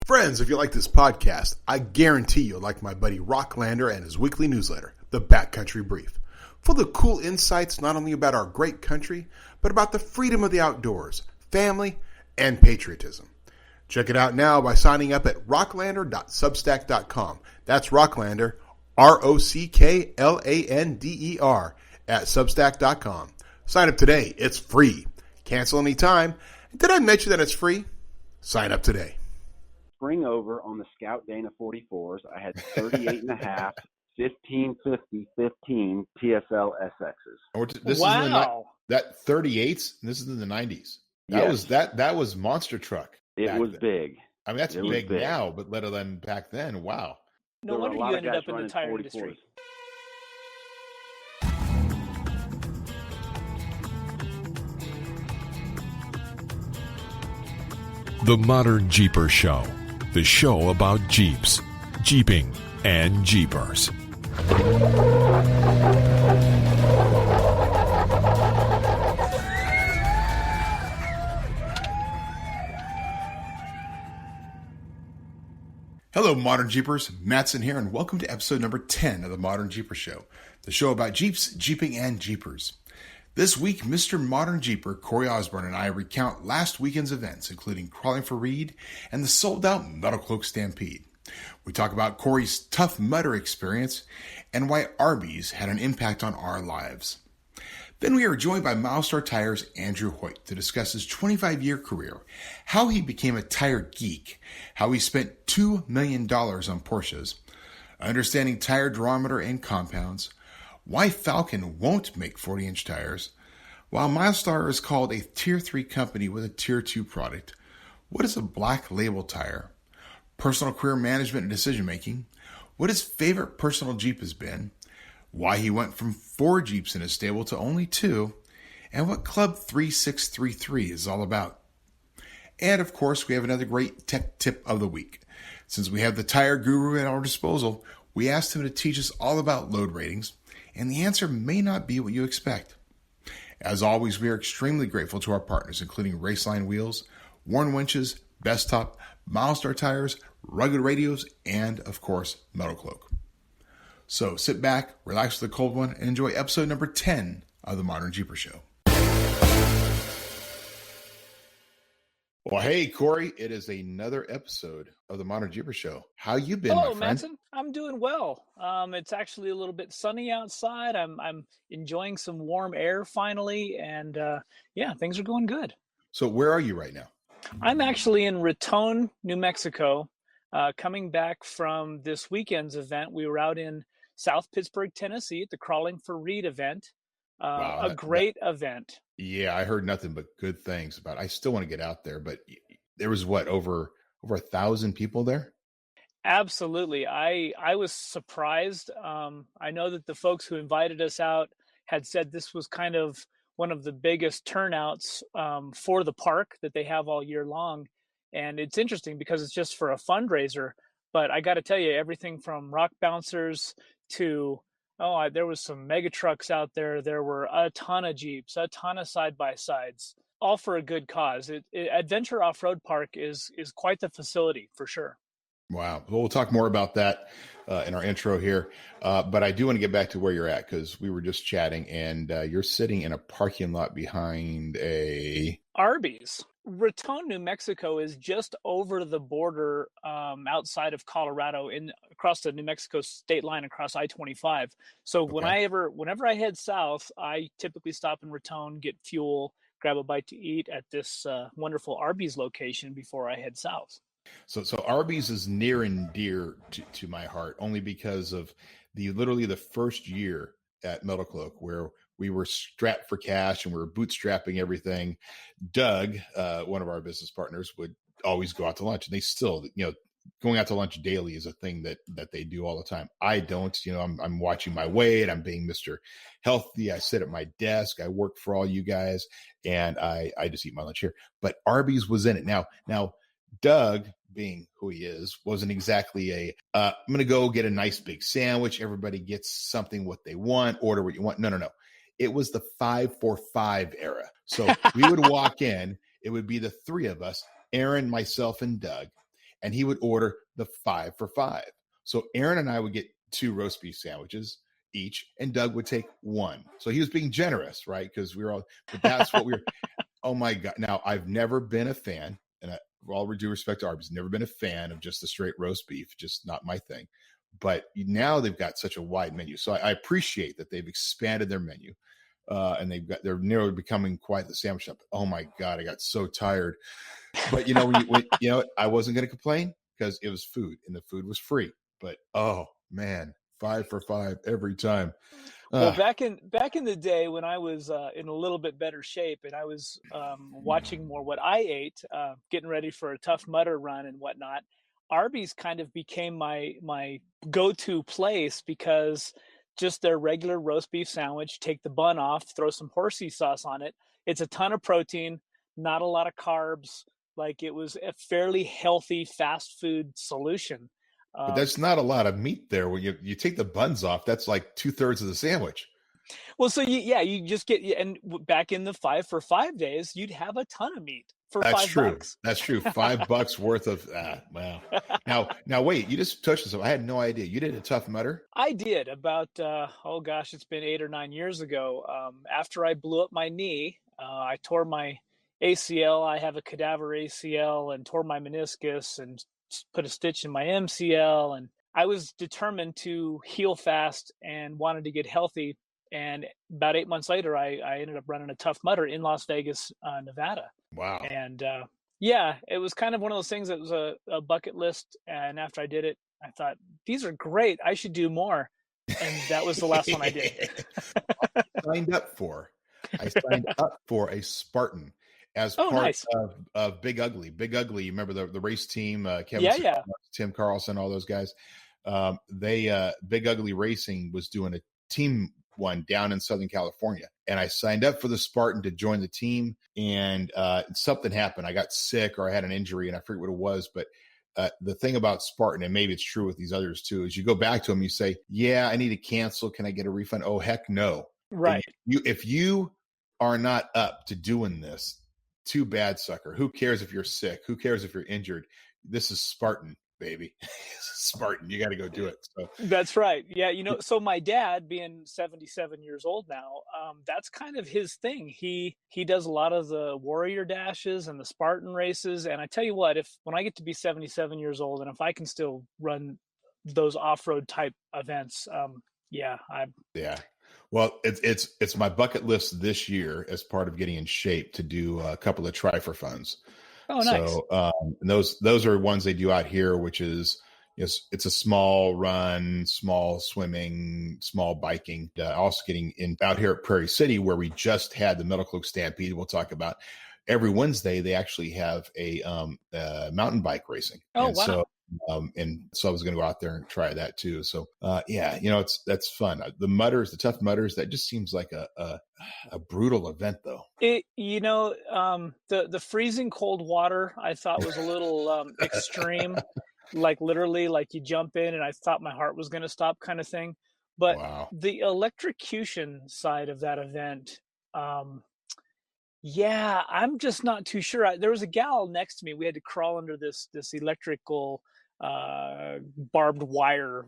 Friends, if you like this podcast, I guarantee you'll like my buddy Rocklander and his weekly newsletter, The Backcountry Brief, full of cool insights not only about our great country, but about the freedom of the outdoors, family, and patriotism. Check it out now by signing up at rocklander.substack.com. That's Rocklander, Rocklander at substack.com. Sign up today. It's free. Cancel anytime. Did I mention that it's free? Sign up today. Spring over on the Scout Dana 44s. I had 38 and a half, 1550, 15 TSL SXs. This wow. Is that 38s. This is in the 90s. That was monster truck. It was big. I mean, that's big now, but let alone back then. Wow. No wonder you ended up in the tire 44s. Industry. The Modern Jeeper Show, the show about Jeeps, Jeeping, and Jeepers. Hello, Modern Jeepers. Mattson here, and welcome to episode number 10 of the Modern Jeeper Show, the show about Jeeps, Jeeping, and Jeepers. This week, Mr. Modern Jeeper, Corey Osborne, and I recount last weekend's events, including Crawling for Reed and the sold-out Metal Cloak Stampede. We talk about Corey's Tough Mudder experience and why Arby's had an impact on our lives. Then we are joined by Milestar Tires' Andrew Hoyt to discuss his 25-year career, how he became a tire geek, how he spent $2 million on Porsches, understanding tire durometer and compounds, why Falken won't make 40-inch tires, while Milestar is called a Tier 3 company with a Tier 2 product. What is a black label tire? Personal career management and decision-making, what his favorite personal Jeep has been, why he went from 4 Jeeps in his stable to only 2, and what Club 3633 is all about. And of course, we have another great tech tip of the week. Since we have the tire guru at our disposal, we asked him to teach us all about load ratings, and the answer may not be what you expect. As always, we are extremely grateful to our partners, including Raceline Wheels, Warn Winches, Bestop, Milestar Tires, Rugged Radios, and, of course, Metal Cloak. So sit back, relax with a cold one, and enjoy episode number 10 of the Modern Jeeper Show. Well, hey, Corey, it is another episode of the Modern Jeeper Show. How you been, Hello, my friend? Mattson. I'm doing well. It's actually a little bit sunny outside. I'm enjoying some warm air finally, and things are going good. So where are you right now? I'm actually in Raton, New Mexico, coming back from this weekend's event. We were out in South Pittsburgh, Tennessee at the Crawling for Reed event. Wow, a great event. Yeah, I heard nothing but good things about it. I still want to get out there, but there was over 1,000 people there? Absolutely. I was surprised. I know that the folks who invited us out had said this was kind of one of the biggest turnouts for the park that they have all year long. And it's interesting because it's just for a fundraiser. But I got to tell you, everything from rock bouncers to, there was some mega trucks out there. There were a ton of Jeeps, a ton of side-by-sides, all for a good cause. Adventure Off-Road Park is quite the facility for sure. Wow. Well, we'll talk more about that in our intro here. But I do want to get back to where you're at because we were just chatting and you're sitting in a parking lot behind a Arby's. Raton, New Mexico is just over the border outside of Colorado across the New Mexico state line across I-25. So Okay. whenever I head south, I typically stop in Raton, get fuel, grab a bite to eat at this wonderful Arby's location before I head south. So Arby's is near and dear to my heart only because of literally the first year at Metal Cloak where we were strapped for cash and we were bootstrapping everything. Doug, one of our business partners, would always go out to lunch, and they still, going out to lunch daily is a thing that they do all the time. I don't, I'm watching my weight. I'm being Mr. Healthy. I sit at my desk. I work for all you guys, and I just eat my lunch here. But Arby's was in it. Now, Doug, being who he is, wasn't exactly I'm going to go get a nice big sandwich. Everybody gets something what they want, order what you want. No. It was the 5-4-5 era. So we would walk in, it would be the three of us, Aaron, myself, and Doug. and he would order the 5 for $5. So Aaron and I would get 2 roast beef sandwiches each, and Doug would take 1. So he was being generous, right? Because we were all, but that's what we were. Oh my God. Now, I've never been a fan, and for all due respect to Arby's, never been a fan of just the straight roast beef, just not my thing. But now they've got such a wide menu. So I appreciate that they've expanded their menu. And they're nearly becoming quite the sandwich shop. Oh my God, I got so tired. But I wasn't going to complain because it was food and the food was free. But oh man, 5 for $5 every time. Well, back in the day when I was in a little bit better shape and I was watching more what I ate, getting ready for a Tough Mudder run and whatnot, Arby's kind of became my go-to place because just their regular roast beef sandwich, take the bun off, throw some horsey sauce on it. It's a ton of protein, not a lot of carbs. Like, it was a fairly healthy fast food solution. But that's not a lot of meat there. When you take the buns off, that's like 2/3 of the sandwich. Well, so you just get, and back in the 5 for $5 days, you'd have a ton of meat for $5. That's true. $5 worth of wow. Now wait, you just touched this. I had no idea. You did a Tough Mudder? I did about it's been 8 or 9 years ago. After I blew up my knee, I tore my ACL. I have a cadaver ACL, and tore my meniscus and put a stitch in my MCL. And I was determined to heal fast and wanted to get healthy. And about 8 months later, I ended up running a Tough Mudder in Las Vegas, Nevada. Wow. And it was kind of one of those things that was a bucket list. And after I did it, I thought, these are great. I should do more. And that was the last one I did. I signed up for a Spartan as part of Big Ugly. Big Ugly, you remember the race team, Kevin, Tim Carlson, all those guys. Big Ugly Racing was doing a team one down in Southern California, and I signed up for the Spartan to join the team, and something happened. I got sick, or I had an injury, and I forget what it was. But the thing about Spartan, and maybe it's true with these others too, is you go back to them, you say, yeah, I need to cancel. Can I get a refund? Oh, heck no. Right. If you are not up to doing this, too bad, sucker. Who cares if you're sick? Who cares if you're injured? This is Spartan, baby. Spartan. You got to go do it. So that's right. Yeah. So my dad, being 77 years old now, that's kind of his thing. He does a lot of the warrior dashes and the Spartan races. And I tell you what, when I get to be 77 years old, and if I can still run those off-road type events, yeah. Well, it's my bucket list this year as part of getting in shape to do a couple of Try-for-Funs. Oh, nice. So and those are ones they do out here, which is it's a small run, small swimming, small biking. Also getting in out here at Prairie City, where we just had the Metal Cloak Stampede. We'll talk about every Wednesday. They actually have a mountain bike racing. Oh, and wow. So I was going to go out there and try that too. So that's fun. The Tough Mudders, that just seems like a brutal event though. The freezing cold water I thought was a little extreme, like literally like you jump in and I thought my heart was going to stop kind of thing. But wow. The electrocution side of that event, yeah, I'm just not too sure. There was a gal next to me. We had to crawl under this electrical barbed wire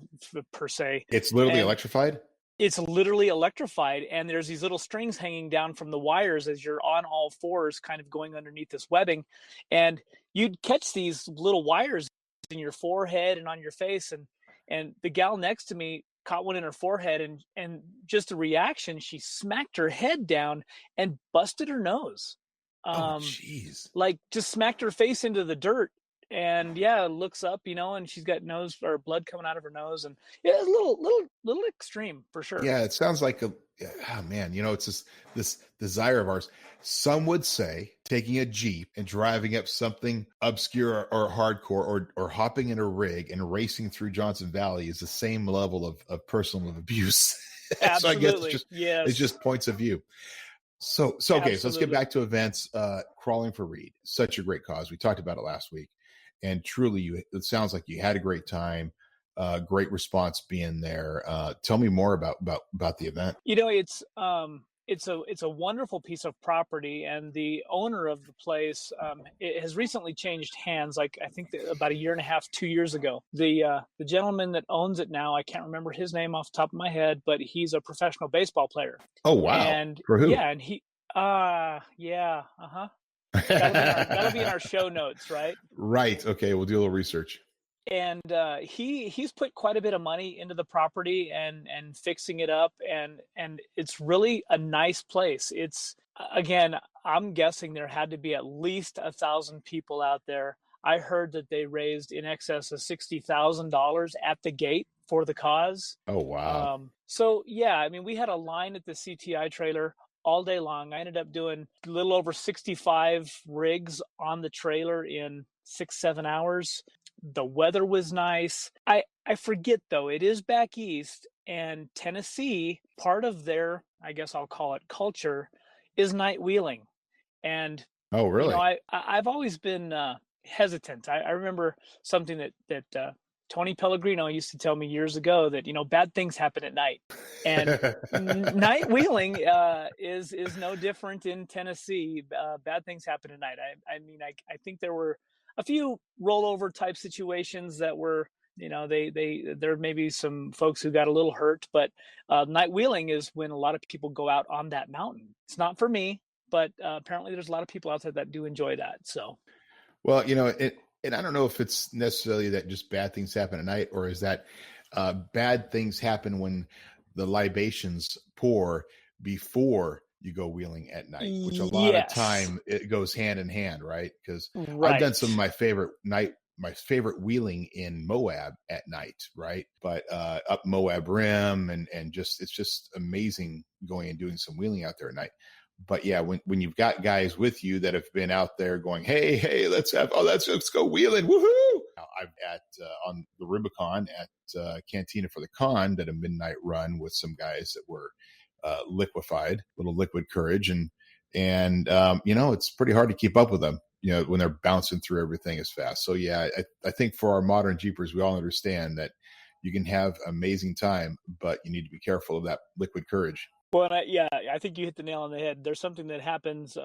per se. It's literally electrified? It's literally electrified, and there's these little strings hanging down from the wires as you're on all fours kind of going underneath this webbing, and you'd catch these little wires in your forehead and on your face, and the gal next to me caught one in her forehead, and just a reaction, she smacked her head down and busted her nose. Oh, jeez. Like just smacked her face into the dirt. And looks up, and she's got nose or blood coming out of her nose, and it's a little extreme for sure. Yeah, it sounds like it's this desire of ours. Some would say taking a Jeep and driving up something obscure or hardcore, or hopping in a rig and racing through Johnson Valley is the same level of personal abuse. Absolutely. So I guess it's just points of view. So okay, so let's get back to events. Crawling for Reed, such a great cause. We talked about it last week. And truly, it sounds like you had a great time, great response being there. Tell me more about the event. It's it's a wonderful piece of property, and the owner of the place, it has recently changed hands. Like I think about a year and a half, 2 years ago. The gentleman that owns it now, I can't remember his name off the top of my head, but he's a professional baseball player. Oh wow! And for who? yeah, and he that'll be in our show notes, right? Right. Okay, we'll do a little research. And he's put quite a bit of money into the property and fixing it up, and it's really a nice place. It's, again, I'm guessing there had to be at least 1,000 people out there. I heard that they raised in excess of $60,000 at the gate for the cause. Oh wow! So yeah, I mean, we had a line at the CTI trailer all day long. I ended up doing a little over 65 rigs on the trailer in 6-7 hours. The weather was nice. I forget, though, it is back east, and Tennessee, part of their, I guess I'll call it, culture is night wheeling. And oh really? I've always been hesitant. I remember something that Tony Pellegrino used to tell me years ago, that bad things happen at night, and night wheeling is no different in Tennessee. Bad things happen at night. I mean, I think there were a few rollover type situations that were, there may be some folks who got a little hurt, but night wheeling is when a lot of people go out on that mountain. It's not for me, but apparently there's a lot of people out there that do enjoy that. So, well, and I don't know if it's necessarily that just bad things happen at night, or is that bad things happen when the libations pour before you go wheeling at night, which a lot of time it goes hand in hand, right? Because I've done some of my favorite wheeling in Moab at night, right? But up Moab Rim, and it's just amazing going and doing some wheeling out there at night. But yeah, when you've got guys with you that have been out there going, hey, let's go wheeling, woohoo! I'm at on the Rubicon at Cantina for the Con, did a midnight run with some guys that were liquefied, little liquid courage, and it's pretty hard to keep up with them, when they're bouncing through everything as fast. So yeah, I think for our modern Jeepers, we all understand that you can have amazing time, but you need to be careful of that liquid courage. Well, I think you hit the nail on the head. There's something that happens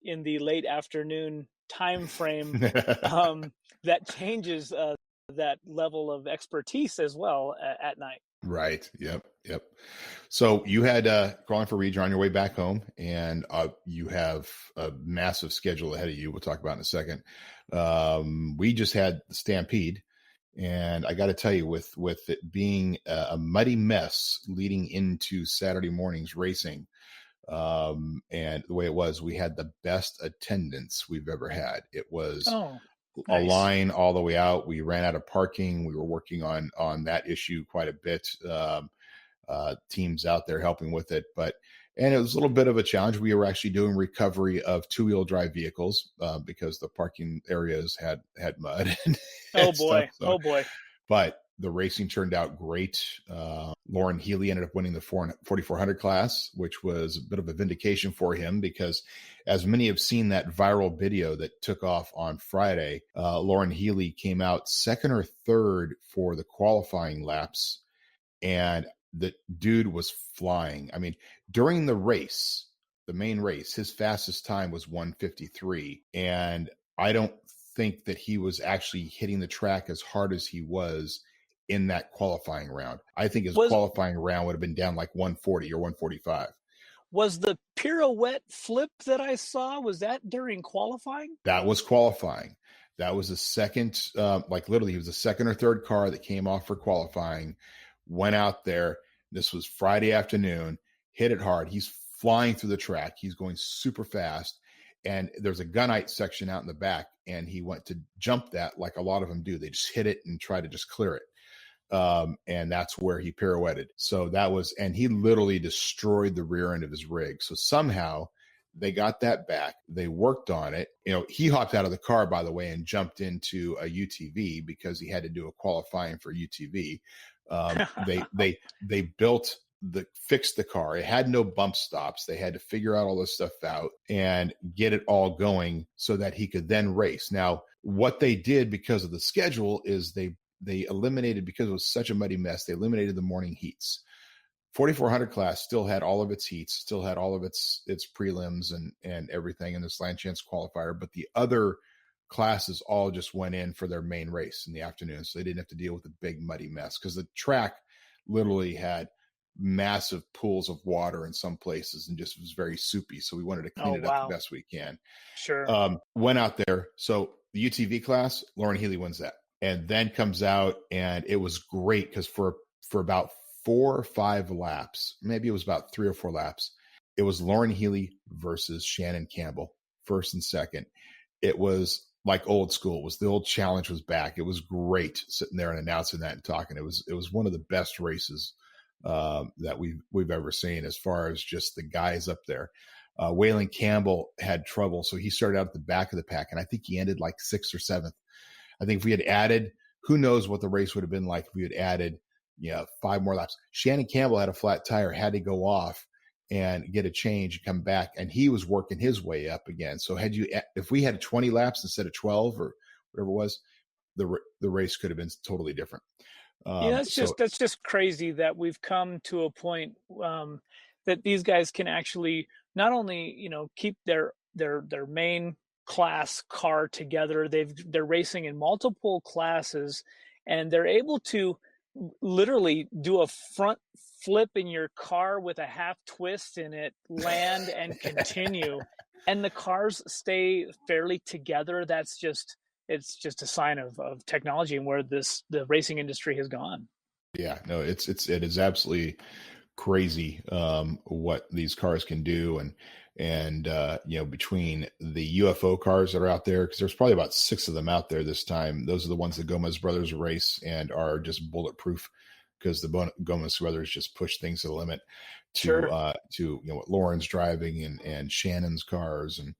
in the late afternoon time frame that changes that level of expertise as well at night. Right. Yep. So you had Crawling for Reeds on your way back home, and you have a massive schedule ahead of you. We'll talk about in a second. We just had the Stampede, and I got to tell you, with it being a muddy mess leading into Saturday morning's racing, and the way it was, we had the best attendance we've ever had. It was a line all the way out. We ran out of parking. We were working on that issue quite a bit. Teams out there helping with it, and it was a little bit of a challenge. We were actually doing recovery of 2-wheel drive vehicles because the parking areas had mud. Oh boy. But the racing turned out great. Lauren Healy ended up winning the 4,400 class, which was a bit of a vindication for him, because as many have seen that viral video that took off on Friday, Lauren Healy came out second or third for the qualifying laps, and the dude was flying. I mean, during the race, the main race, his fastest time was 1:53. And I don't think that he was actually hitting the track as hard as he was in that qualifying round. I think his qualifying round would have been down like 140 or 145. Was the pirouette flip that I saw, was that during qualifying? That was qualifying. That was the second, literally he was the second or third car that came off for qualifying, went out there. This was Friday afternoon, hit it hard. He's flying through the track. He's going super fast. And there's a gunite section out in the back, and he went to jump that like a lot of them do. They just hit it and try to just clear it. And that's where he pirouetted. So and he literally destroyed the rear end of his rig. So somehow they got that back. They worked on it. He hopped out of the car, by the way, and jumped into a UTV because he had to do a qualifying for UTV. They fixed the car. It had no bump stops. They had to figure out all this stuff out and get it all going so that he could then race. Now, what they did because of the schedule is they eliminated, because it was such a muddy mess, they eliminated the morning heats. 4400 class still had all of its heats, still had all of its prelims and everything in this Land Chance qualifier, but the other classes all just went in for their main race in the afternoon, so they didn't have to deal with a big muddy mess, because the track literally had massive pools of water in some places and just was very soupy. So we wanted to clean it up the best we can. Sure. Went out there. So the UTV class, Lauren Healy wins that, and then comes out, and it was great because for about 4 or 5 laps, maybe it was about 3 or 4 laps, it was Lauren Healy versus Shannon Campbell, first and second. It was like old school. It was the old challenge was back. It was great sitting there and announcing that and talking. It was one of the best races that we've ever seen, as far as just the guys up there. Waylon Campbell had trouble, so he started out at the back of the pack, and I think he ended like 6th or 7th. I think if we had added, who knows what the race would have been like if we had added 5 more laps. Shannon Campbell had a flat tire, had to go off and get a change and come back, and he was working his way up again. So if we had 20 laps instead of 12 or whatever it was, the race could have been totally different. That's just crazy that we've come to a point that these guys can actually not only keep their main class car together. They're racing in multiple classes, and they're able to literally do a front flip in your car with a half twist in it, land and continue, and the cars stay fairly together. It's just a sign of technology and where the racing industry has gone. Yeah, no, it is absolutely crazy what these cars can do, and between the UFO cars that are out there, because there's probably about 6 of them out there this time. Those are the ones that Gomez brothers race and are just bulletproof, because the Gomez brothers just push things to the limit. To what Lauren's driving and Shannon's cars, and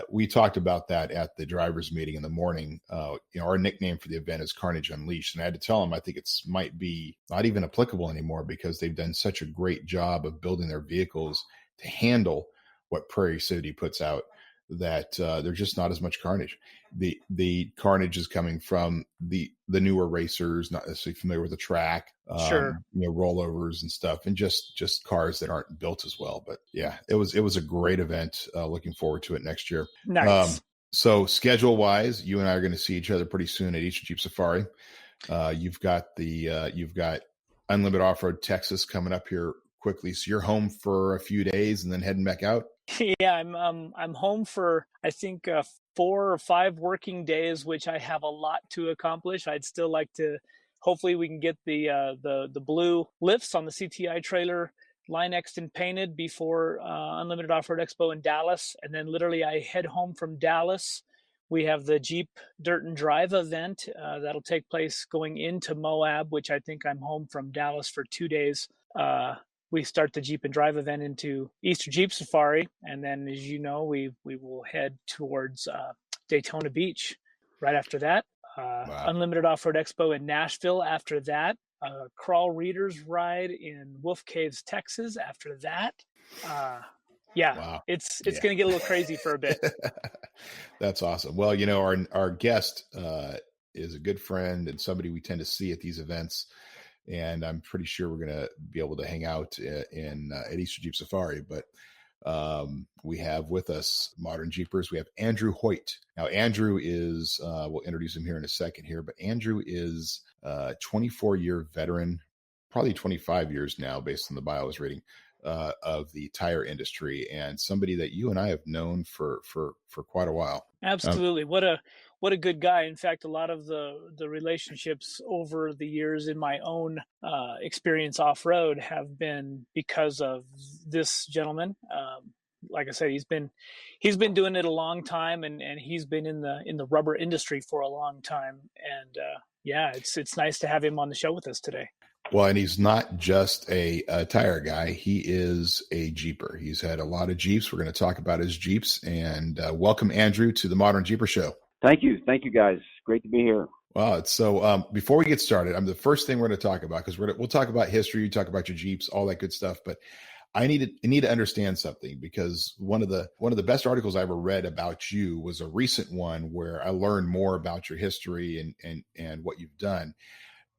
we talked about that at the drivers meeting in the morning. Our nickname for the event is Carnage Unleashed, and I had to tell them I think it's might be not even applicable anymore, because they've done such a great job of building their vehicles to handle what Prairie City puts out, that there's just not as much carnage. The carnage is coming from the newer racers, not necessarily familiar with the track, rollovers and stuff, and just cars that aren't built as well. But yeah, it was a great event. Looking forward to it next year. Nice. So schedule wise, you and I are going to see each other pretty soon at Eastern Jeep Safari. You've got Unlimited Off-Road Texas coming up here quickly, so you're home for a few days and then heading back out. Yeah, I'm home for I think 4 or 5 working days, which I have a lot to accomplish. I'd still like to. Hopefully, we can get the blue lifts on the CTI trailer line X'd and painted before Unlimited Off-Road Expo in Dallas, and then literally I head home from Dallas. We have the Jeep Dirt and Drive event that'll take place going into Moab, which I think I'm home from Dallas for 2 days. We start the Jeep and Drive event into Easter Jeep Safari, and then, as you know, we will head towards Daytona Beach right after that. Wow. Unlimited Off-Road Expo in Nashville after that. Crawl Readers Ride in Wolf Caves, Texas after that. Wow. It's going to get a little crazy for a bit. That's awesome. Well, our guest is a good friend and somebody we tend to see at these events. And I'm pretty sure we're going to be able to hang out at Eastern Jeep Safari. But we have with us Modern Jeepers. We have Andrew Hoyt. Now, Andrew is, we'll introduce him here in a second here, but Andrew is a 24-year veteran, probably 25 years now, based on the bio I was reading, of the tire industry, and somebody that you and I have known for quite a while. Absolutely. What a good guy. In fact, a lot of the relationships over the years in my own experience off-road have been because of this gentleman. Like I said, he's been doing it a long time, and he's been in the rubber industry for a long time. And it's nice to have him on the show with us today. Well, and he's not just a tire guy. He is a Jeeper. He's had a lot of Jeeps. We're going to talk about his Jeeps. And welcome, Andrew, to the Modern Jeeper Show. Thank you, guys. Great to be here. Wow. It's so before we get started, the first thing we're going to talk about, because we'll talk about history, talk about your Jeeps, all that good stuff. But I need to understand something, because one of the best articles I ever read about you was a recent one where I learned more about your history and what you've done.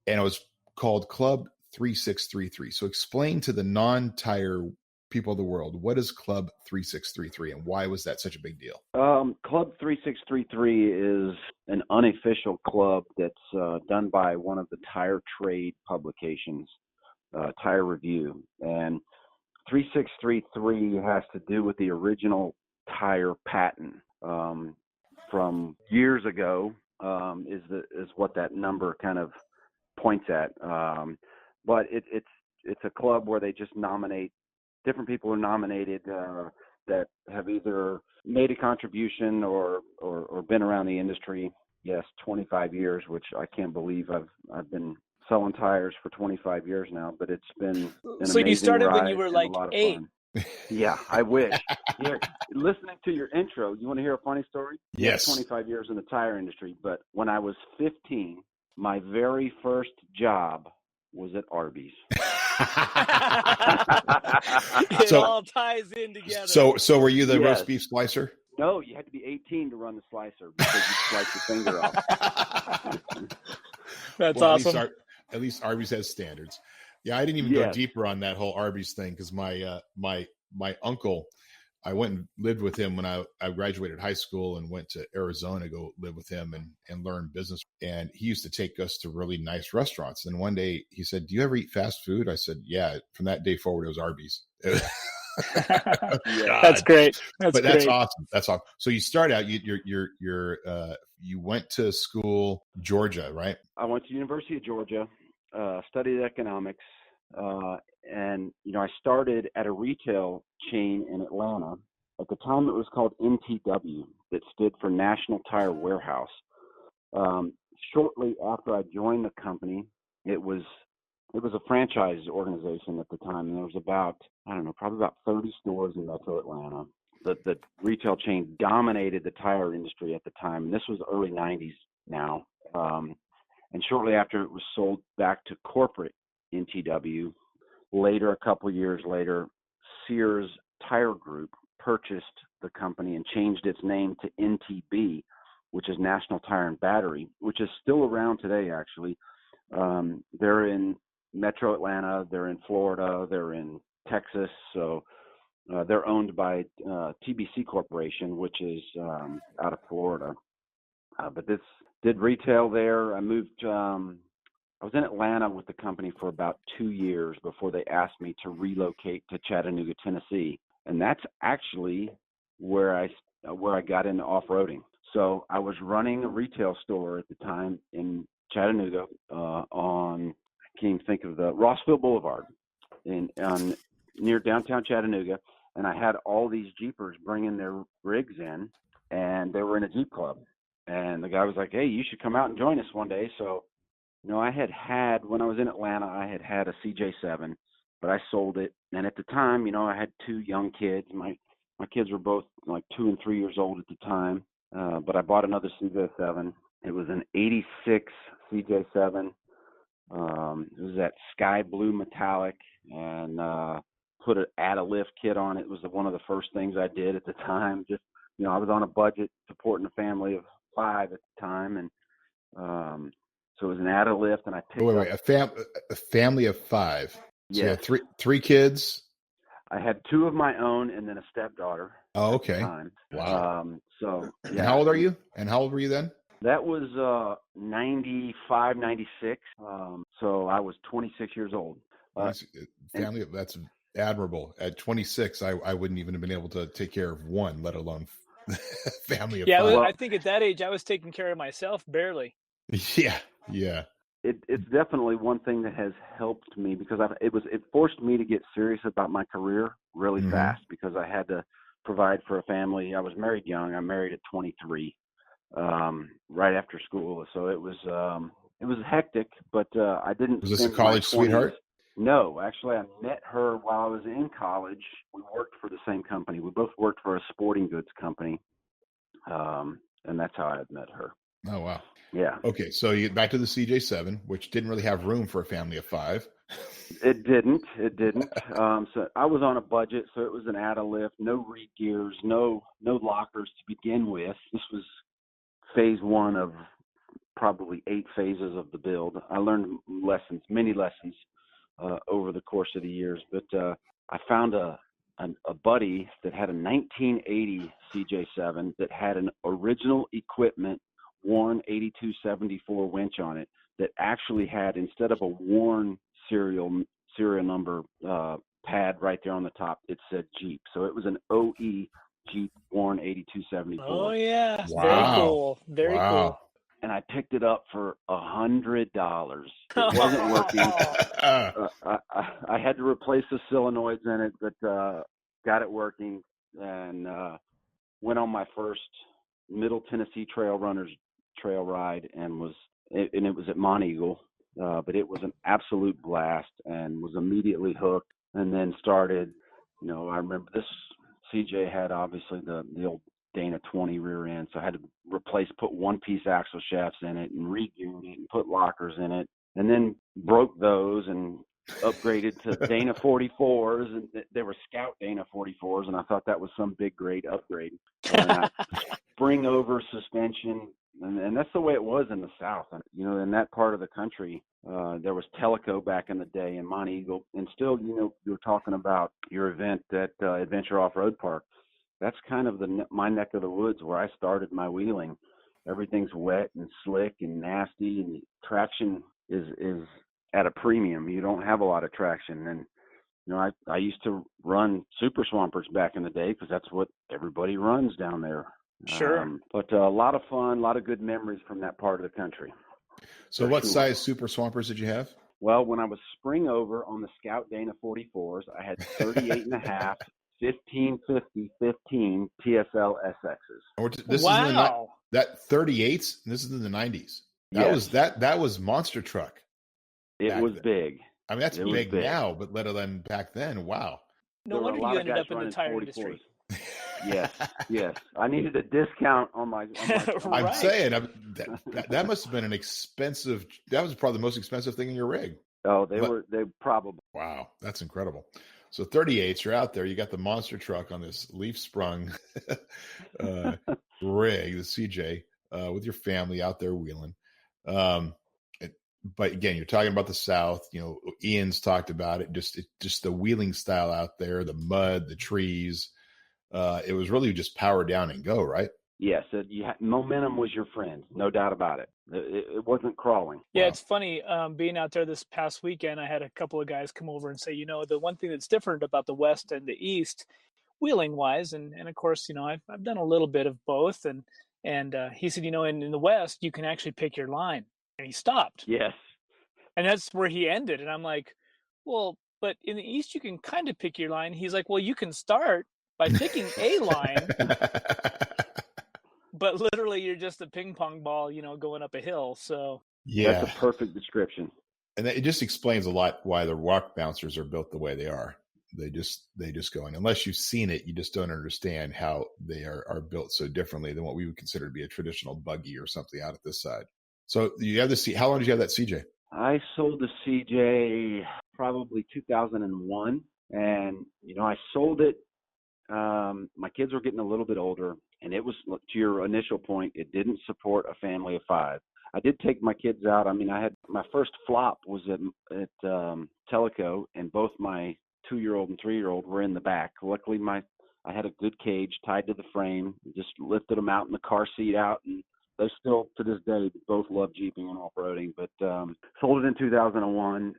And it was called Club 3633. So explain to the non-tire people of the world, what is Club 3633 and why was that such a big deal? Club 3633 is an unofficial club that's done by one of the tire trade publications, Tire Review. And 3633 has to do with the original tire patent from years ago, is what that number kind of points at. But it's a club where they just nominate, different people are nominated that have either made a contribution or been around the industry. Yes, 25 years, which I can't believe I've been selling tires for 25 years now, but it's been an So you amazing started when ride you were and like a lot of 8. fun. Yeah, I wish. Here, listening to your intro, you want to hear a funny story? Yes. 25 years in the tire industry, but when I was 15, my very first job was at Arby's. It So- all ties in together. So were you the Yes. roast beef slicer? No, you had to be 18 to run the slicer because you slice your finger off. That's Well, awesome. At least Arby's has standards. Yeah, I didn't even go Yes. deeper on that whole Arby's thing because my uncle, I went and lived with him when I graduated high school and went to Arizona to go live with him and learn business. And he used to take us to really nice restaurants. And one day he said, "Do you ever eat fast food?" I said, "Yeah." From that day forward, it was Arby's. That's great. That's But great. that's awesome. That's awesome. So you start out, you went to school, Georgia, right? I went to University of Georgia, studied economics, and I started at a retail chain in Atlanta. At the time, it was called NTW, that stood for National Tire Warehouse. Shortly after I joined the company, it was a franchise organization at the time, and there was probably about 30 stores in Metro Atlanta. The retail chain dominated the tire industry at the time, and this was early 90s now. And shortly after, it was sold back to corporate NTW. Later, a couple years later, Sears Tire Group purchased the company and changed its name to NTB, which is National Tire and Battery, which is still around today, actually. They're in Metro Atlanta, they're in Florida, they're in Texas. So they're owned by TBC Corporation, which is out of Florida. But this did retail there. I moved. I was in Atlanta with the company for about 2 years before they asked me to relocate to Chattanooga, Tennessee, and that's actually where I got into off-roading. So I was running a retail store at the time in Chattanooga on, I can't even think of the Rossville Boulevard, near downtown Chattanooga, and I had all these Jeepers bringing their rigs in, and they were in a Jeep club. And the guy was like, "Hey, you should come out and join us one day." So, I had when I was in Atlanta, I had a CJ7, but I sold it. And at the time, I had 2 young kids. My kids were both like 2 and 3 years old at the time. But I bought another CJ7. It was an 86 CJ7. It was that sky blue metallic, and put an add-a-lift kit on it. It was one of the first things I did at the time. Just, I was on a budget supporting a family of 5 at the time, and so it was an add-a-lift, and I picked up. A family of 5. So you Yes. had three kids. I had 2 of my own and then a stepdaughter. Oh, At the okay. time. Wow. So And yeah. how old are you? And how old were you then? That was 95, 96. So I was 26 years old. Family, that's admirable. At 26, I wouldn't even have been able to take care of one, let alone family of Yeah, 5. I think at that age, I was taking care of myself barely. Yeah. It's definitely one thing that has helped me because it forced me to get serious about my career really Mhm. fast because I had to provide for a family. I was married young. I married at 23, right after school. So it was hectic, but I didn't. Was this a spend my college 20s sweetheart? No, actually, I met her while I was in college. We worked for the same company. We both worked for a sporting goods company, and that's how I had met her. Oh, wow. Yeah. Okay, so you get back to the CJ7, which didn't really have room for a family of 5. It didn't. So I was on a budget, so it was an add-a-lift, no reed gears, no lockers to begin with. This was phase 1 of probably 8 phases of the build. I learned many lessons over the course of the years. But I found a buddy that had a 1980 CJ7 that had an original equipment Warn 8274 winch on it that actually had, instead of a Warn serial number pad right there on the top, it said Jeep. So it was an OE Jeep Warn 8274. Oh yeah, Wow. very cool, very cool. And I picked it up for $100. It wasn't working. I had to replace the solenoids in it, but got it working, and went on my first Middle Tennessee Trail Runners trail ride, and it was at Monteagle, but it was an absolute blast, and was immediately hooked. And then started, I remember this CJ had obviously the old Dana 20 rear end, so I had to put one-piece axle shafts in it and re-geared it and put lockers in it, and then broke those and upgraded to Dana 44s, and they were Scout Dana 44s, and I thought that was some big great upgrade. And spring over suspension, and that's the way it was in the South. And in that part of the country, there was Teleco back in the day in Monteagle, and still, you were talking about your event at Adventure Off-Road Park. That's kind of my neck of the woods where I started my wheeling. Everything's wet and slick and nasty, and traction is at a premium. You don't have a lot of traction. And, I used to run Super Swampers back in the day because that's what everybody runs down there. Sure. But a lot of fun, a lot of good memories from that part of the country. So what size Super Swampers did you have? Well, when I was spring over on the Scout Dana 44s, I had 38.5, 1550-15 TSL SXs. This wow. is that 38s. This is in the 90s. That was monster truck. It was big. I mean, that's big now, but let alone back then. Wow. No wonder you ended up in the tire industry. Yes. I needed a discount on my Right. I'm saying that must have been an expensive. That was probably the most expensive thing in your rig. Oh, they probably. Wow, that's incredible. So 38s, you're out there. You got the monster truck on this leaf sprung rig, the CJ, with your family out there wheeling. But again, you're talking about the South. Ian's talked about it. Just the wheeling style out there, the mud, the trees. It was really just power down and go, right? Yes, momentum was your friend, no doubt about it. It wasn't crawling. Yeah, It's funny. Being out there this past weekend, I had a couple of guys come over and say, the one thing that's different about the West and the East, wheeling wise, and of course, I've done a little bit of both, and he said, in the West, you can actually pick your line, and he stopped. Yes, and that's where he ended, and I'm like, well, but in the East, you can kind of pick your line. He's like, well, you can start by picking a line. But literally, you're just a ping pong ball, going up a hill. So that's a perfect description. And it just explains a lot why the rock bouncers are built the way they are. They just go in. Unless you've seen it, you just don't understand how they are built so differently than what we would consider to be a traditional buggy or something out at this side. So you have this. How long did you have that CJ? I sold the CJ probably 2001, and I sold it. My kids were getting a little bit older, and it was, to your initial point, it didn't support a family of 5. I did take my kids out. I mean, I had my first flop was at Teleco, and both my 2-year-old and 3-year-old were in the back. Luckily, I had a good cage tied to the frame. Just lifted them out in the car seat out, and they still, to this day, both love Jeeping and off-roading. But sold it in 2001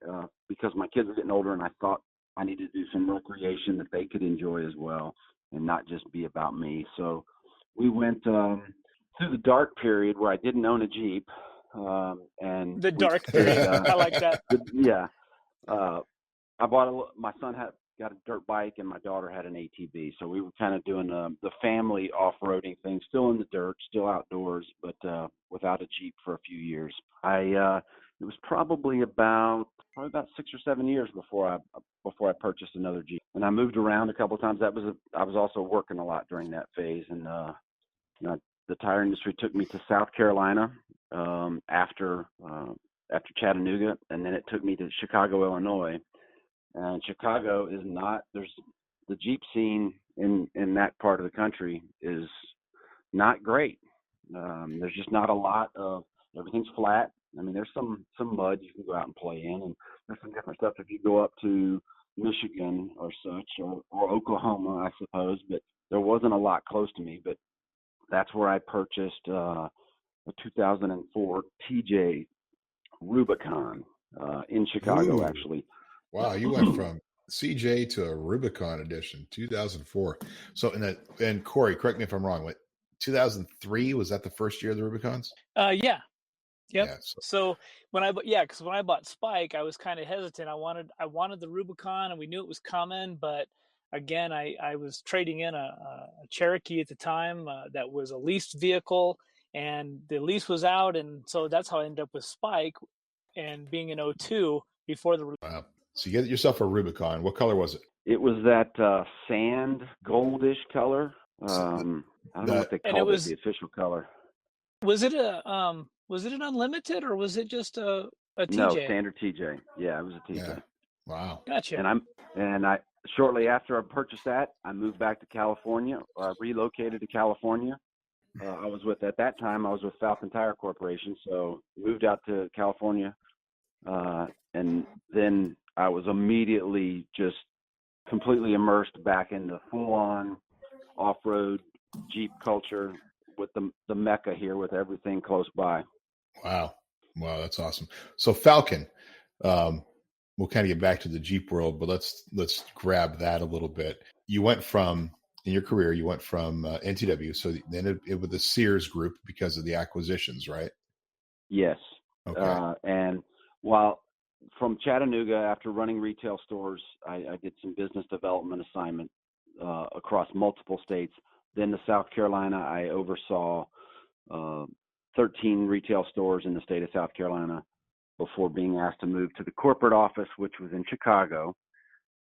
because my kids were getting older, and I thought I needed to do some recreation that they could enjoy as well and not just be about me. So we went through the dark period where I didn't own a Jeep. And the dark period, I like that. I bought my son got a dirt bike and my daughter had an ATV. So we were kind of doing the family off-roading thing, still in the dirt, still outdoors, but without a Jeep for a few years. It was probably about 6 or 7 years before I purchased another Jeep, and I moved around a couple of times. I was also working a lot during that phase, and the tire industry took me to South Carolina after Chattanooga, and then it took me to Chicago, Illinois. And Chicago is not, there's the Jeep scene in that part of the country is not great. There's just not a lot of, everything's flat. I mean, there's some mud you can go out and play in, and there's some different stuff if you go up to Michigan or such, or Oklahoma, I suppose. But there wasn't a lot close to me. But that's where I purchased a 2004 TJ Rubicon in Chicago, Ooh. actually. Wow, you went from CJ to a Rubicon edition, 2004. So, and Corey, correct me if I'm wrong. What 2003 was that the first year of the Rubicons? Yeah. Yep. Yeah. So because when I bought Spike, I was kind of hesitant. I wanted the Rubicon, and we knew it was coming. But again, I was trading in a Cherokee at the time that was a leased vehicle, and the lease was out, and so that's how I ended up with Spike, and being an 02 before the. Wow. So you get yourself a Rubicon. What color was it? It was that sand goldish color. I don't know what they called it, the official color. Was it an unlimited, or was it just a TJ? No, standard TJ. Yeah, it was a TJ. Yeah. Wow. Gotcha. And I shortly after I purchased that, I moved back to California. I relocated to California. At that time I was with Falcon Tire Corporation, so moved out to California, and then I was immediately just completely immersed back into full-on off-road Jeep culture with the Mecca here, with everything close by. Wow, that's awesome. So Falcon, we'll kind of get back to the Jeep world, but let's grab that a little bit. You went from in your career, NTW, so then it with the Sears Group because of the acquisitions, right? Yes. Okay. And while from Chattanooga, after running retail stores, I did some business development assignment across multiple states. Then to South Carolina, I oversaw 13 retail stores in the state of South Carolina before being asked to move to the corporate office, which was in Chicago.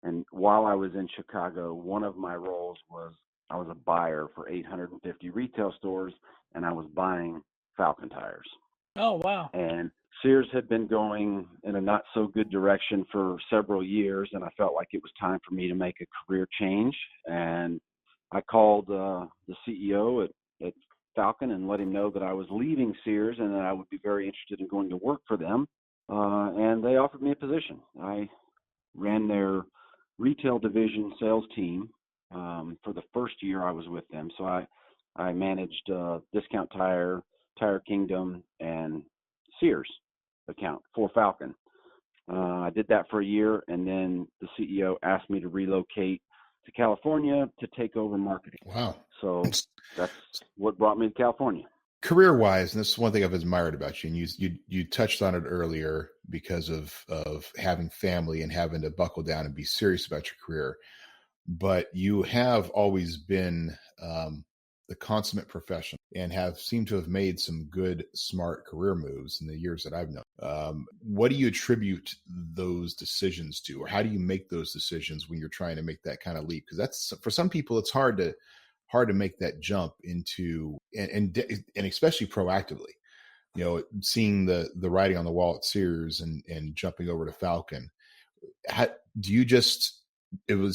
And while I was in Chicago, one of my roles was I was a buyer for 850 retail stores, and I was buying Falcon tires. Oh, wow. And Sears had been going in a not so good direction for several years, and I felt like it was time for me to make a career change. And I called the CEO at Falcon and let him know that I was leaving Sears and that I would be very interested in going to work for them. And they offered me a position. I ran their retail division sales team for the first year I was with them. So I managed Discount Tire, Tire Kingdom, and Sears account for Falcon. I did that for a year, and then the CEO asked me to relocate to California to take over marketing. Wow. So that's what brought me to California. Career-wise, and this is one thing I've admired about you, and you touched on it earlier because of having family and having to buckle down and be serious about your career. But you have always been the consummate professional and have seemed to have made some good, smart career moves in the years that I've known. What do you attribute those decisions to, or how do you make those decisions when you're trying to make that kind of leap? Because that's, for some people, it's hard to make that jump into, and especially proactively, seeing the writing on the wall at Sears and jumping over to Falcon. Do you just, do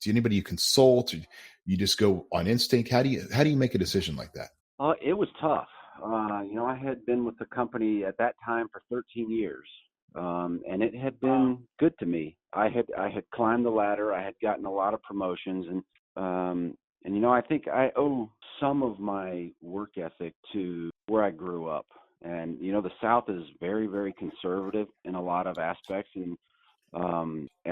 anybody you consult, or you just go on instinct? How do you make a decision like that? It was tough. I had been with the company at that time for 13 years. And it had been good to me. I had climbed the ladder. I had gotten a lot of promotions, and I think I owe some of my work ethic to where I grew up. And the South is very, very conservative in a lot of aspects, and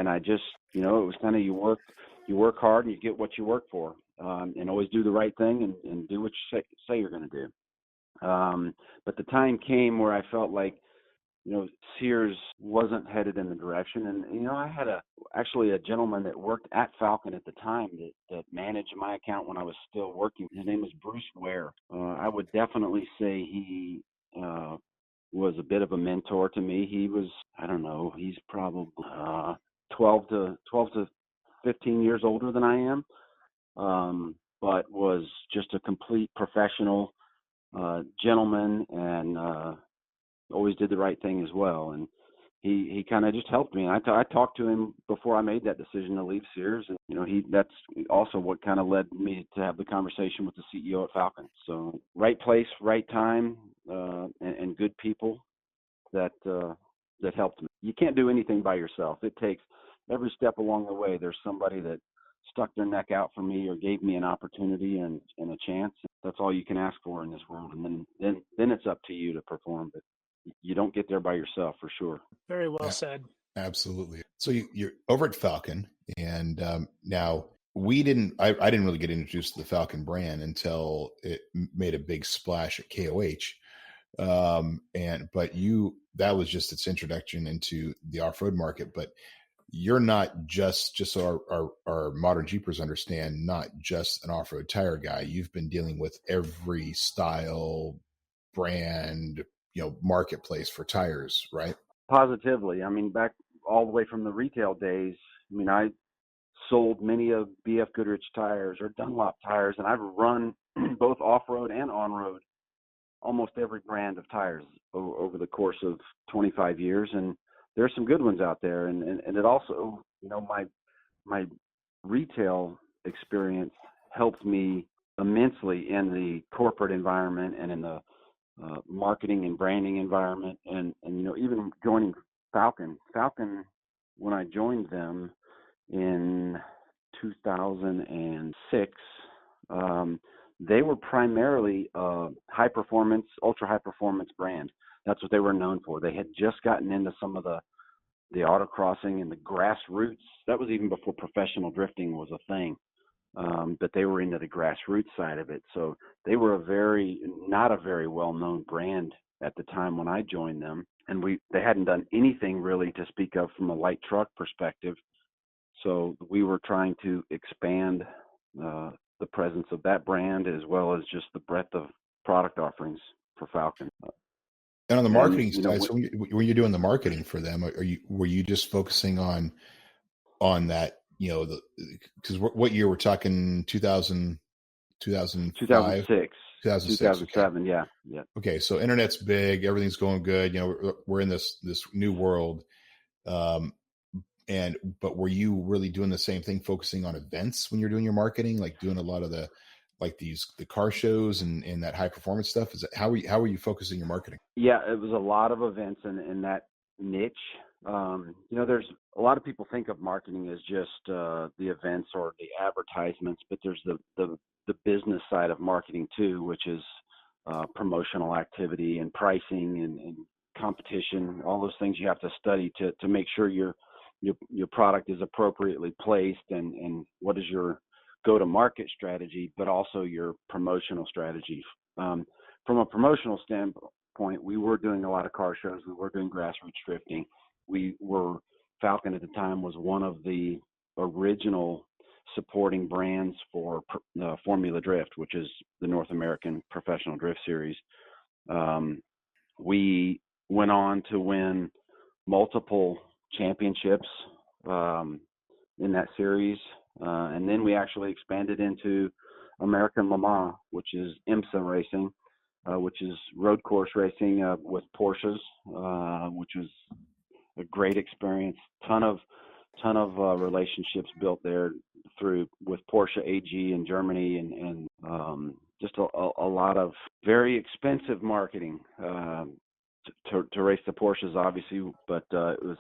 I just, it was kind of you work hard and you get what you work for, and always do the right thing and do what you say you're going to do. But the time came where I felt like, Sears wasn't headed in the direction. And, I had actually a gentleman that worked at Falcon at the time that managed my account when I was still working. His name was Bruce Ware. I would definitely say he was a bit of a mentor to me. He was, I don't know, he's probably 12 to 15 years older than I am, but was just a complete professional gentleman, and always did the right thing as well. And he kind of just helped me. And I talked to him before I made that decision to leave Sears, and that's also what kind of led me to have the conversation with the CEO at Falcon. So right place, right time, and good people that helped me. You can't do anything by yourself. It takes every step along the way. There's somebody that stuck their neck out for me or gave me an opportunity and a chance. That's all you can ask for in this world. And then it's up to you to perform. But you don't get there by yourself, for sure. Very well said. Absolutely. So you're over at Falcon, and now I didn't really get introduced to the Falcon brand until it made a big splash at KOH. That was just its introduction into the off-road market. But you're not just so our modern Jeepers understand, not just an off-road tire guy. You've been dealing with every style, brand, marketplace for tires, right? Positively. I mean, back all the way from the retail days, I mean, I sold many of BF Goodrich tires or Dunlop tires, and I've run both off-road and on-road almost every brand of tires over the course of 25 years. And there's some good ones out there. And it also, my retail experience helped me immensely in the corporate environment and in the marketing and branding environment. And even joining Falcon, when I joined them in 2006, they were primarily a ultra high performance brand. That's what they were known for. They had just gotten into some of the autocrossing and the grassroots. That was even before professional drifting was a thing. But they were into the grassroots side of it. So they were not a very well-known brand at the time when I joined them. And they hadn't done anything really to speak of from a light truck perspective. So we were trying to expand the presence of that brand as well as just the breadth of product offerings for Falcon. And on the marketing side, so when you're doing the marketing for them, were you just focusing on that? Because what year we're talking? 2000, 2005? 2006, 2007. Okay. Yeah. Okay, so internet's big, everything's going good. We're in this new world. But were you really doing the same thing, focusing on events when you're doing your marketing, like doing a lot of the car shows and that high performance stuff? Is it how were you focusing your marketing? Yeah, it was a lot of events in that niche. There's a lot of people think of marketing as just the events or the advertisements, but there's the business side of marketing too, which is promotional activity and pricing and competition, all those things you have to study to make sure your product is appropriately placed and what is your go-to-market strategy, but also your promotional strategy. From a promotional standpoint, we were doing a lot of car shows. We were doing grassroots drifting. Falcon at the time was one of the original supporting brands for Formula Drift, which is the North American Professional Drift Series. We went on to win multiple championships in that series. And then we actually expanded into American Le Mans, which is IMSA racing, which is road course racing with Porsches, which was a great experience. Ton of relationships built there with Porsche AG in Germany and just a lot of very expensive marketing to race the Porsches, obviously, but it was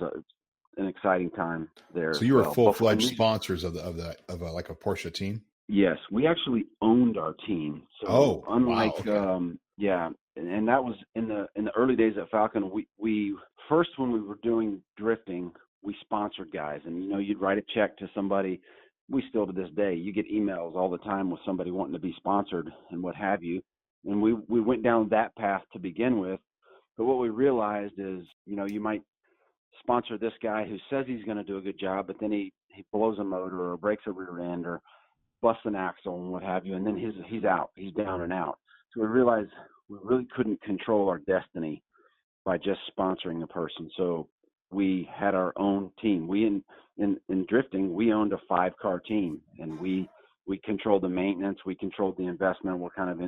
an exciting time there. So you were full-fledged sponsors of like a Porsche team? Yes, we actually owned our team. So unlike wow, okay. And that was in the early days at Falcon. We first, when we were doing drifting, we sponsored guys, and you'd write a check to somebody. We still to this day, you get emails all the time with somebody wanting to be sponsored and what have you. And we went down that path to begin with. But what we realized is, you might sponsor this guy who says he's going to do a good job, but then he blows a motor or breaks a rear end or busts an axle and what have you, and then he's out. He's down and out. So we realized we really couldn't control our destiny by just sponsoring a person. So we had our own team. We in drifting, we owned a 5-car team, and we controlled the maintenance, we controlled the investment, what kind of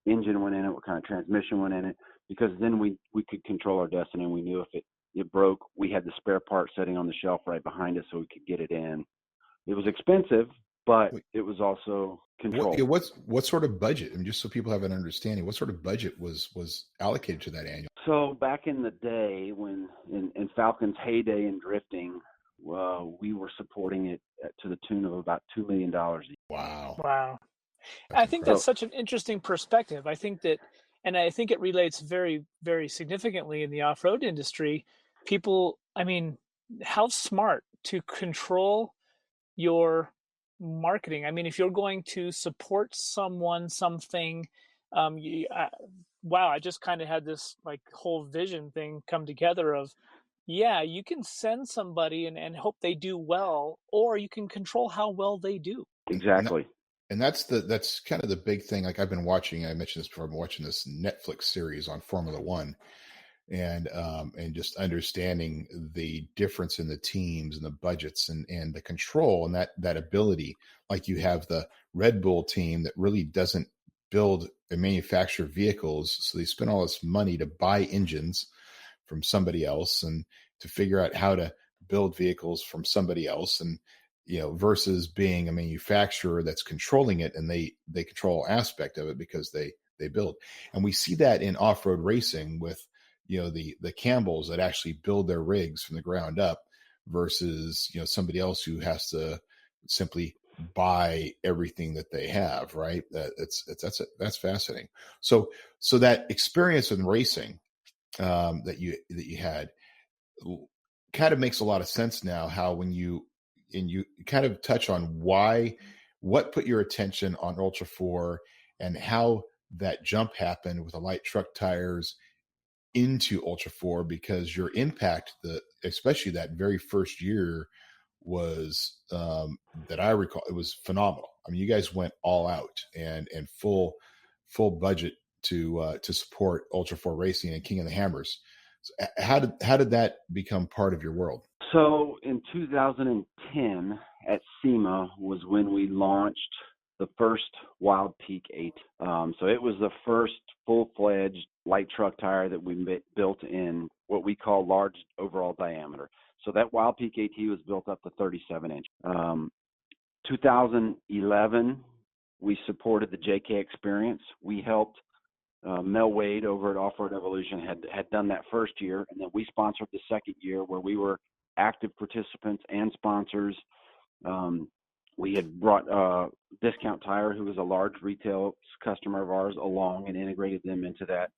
engine went in it, what kind of transmission went in it, because then we could control our destiny, and we knew if it broke, we had the spare part sitting on the shelf right behind us so we could get it in. It was expensive, but Wait. it was also controlled. What sort of budget? I mean, just so people have an understanding, what sort of budget was allocated to that annual? So back in the day, when in Falcon's heyday in drifting, we were supporting it to the tune of about $2 million. Wow. Wow. That's I think incredible. that's such an interesting perspective. I think that, and I think it relates very, very significantly in the off-road industry. People, I mean, how smart to control your marketing. I mean, if you're going to support someone, something, wow, I just kind of had this like whole vision thing come together of, yeah, you can send somebody and hope they do well, or you can control how well they do. Exactly. And that's kind of the big thing. Like I've been watching, I mentioned this before, I'm watching this Netflix series on Formula One, and just understanding the difference in the teams and the budgets and the control and that ability. Like you have the Red Bull team that really doesn't build and manufacture vehicles, so they spend all this money to buy engines from somebody else and to figure out how to build vehicles from somebody else, and versus being a manufacturer that's controlling it, and they control aspect of it because they build. And we see that in off-road racing with the Campbells that actually build their rigs from the ground up versus somebody else who has to simply buy everything that they have, right? That's fascinating. So that experience in racing that you had kind of makes a lot of sense now, how when you kind of touch on what put your attention on Ultra 4 and how that jump happened with the light truck tires into Ultra 4, because your impact, especially that very first year, was that I recall, it was phenomenal. I mean, you guys went all out and full budget to support Ultra 4 racing and King of the Hammers. So how did that become part of your world? So in 2010 at SEMA was when we launched the first Wild Peak 8. So it was the first full-fledged light truck tire that we built in what we call large overall diameter. So that Wild Peak AT was built up to 37 inch. 2011, we supported the JK Experience. We helped Mel Wade over at Off-Road Evolution had done that first year, and then we sponsored the second year where we were active participants and sponsors. We had brought Discount Tire, who was a large retail customer of ours, along and integrated them into that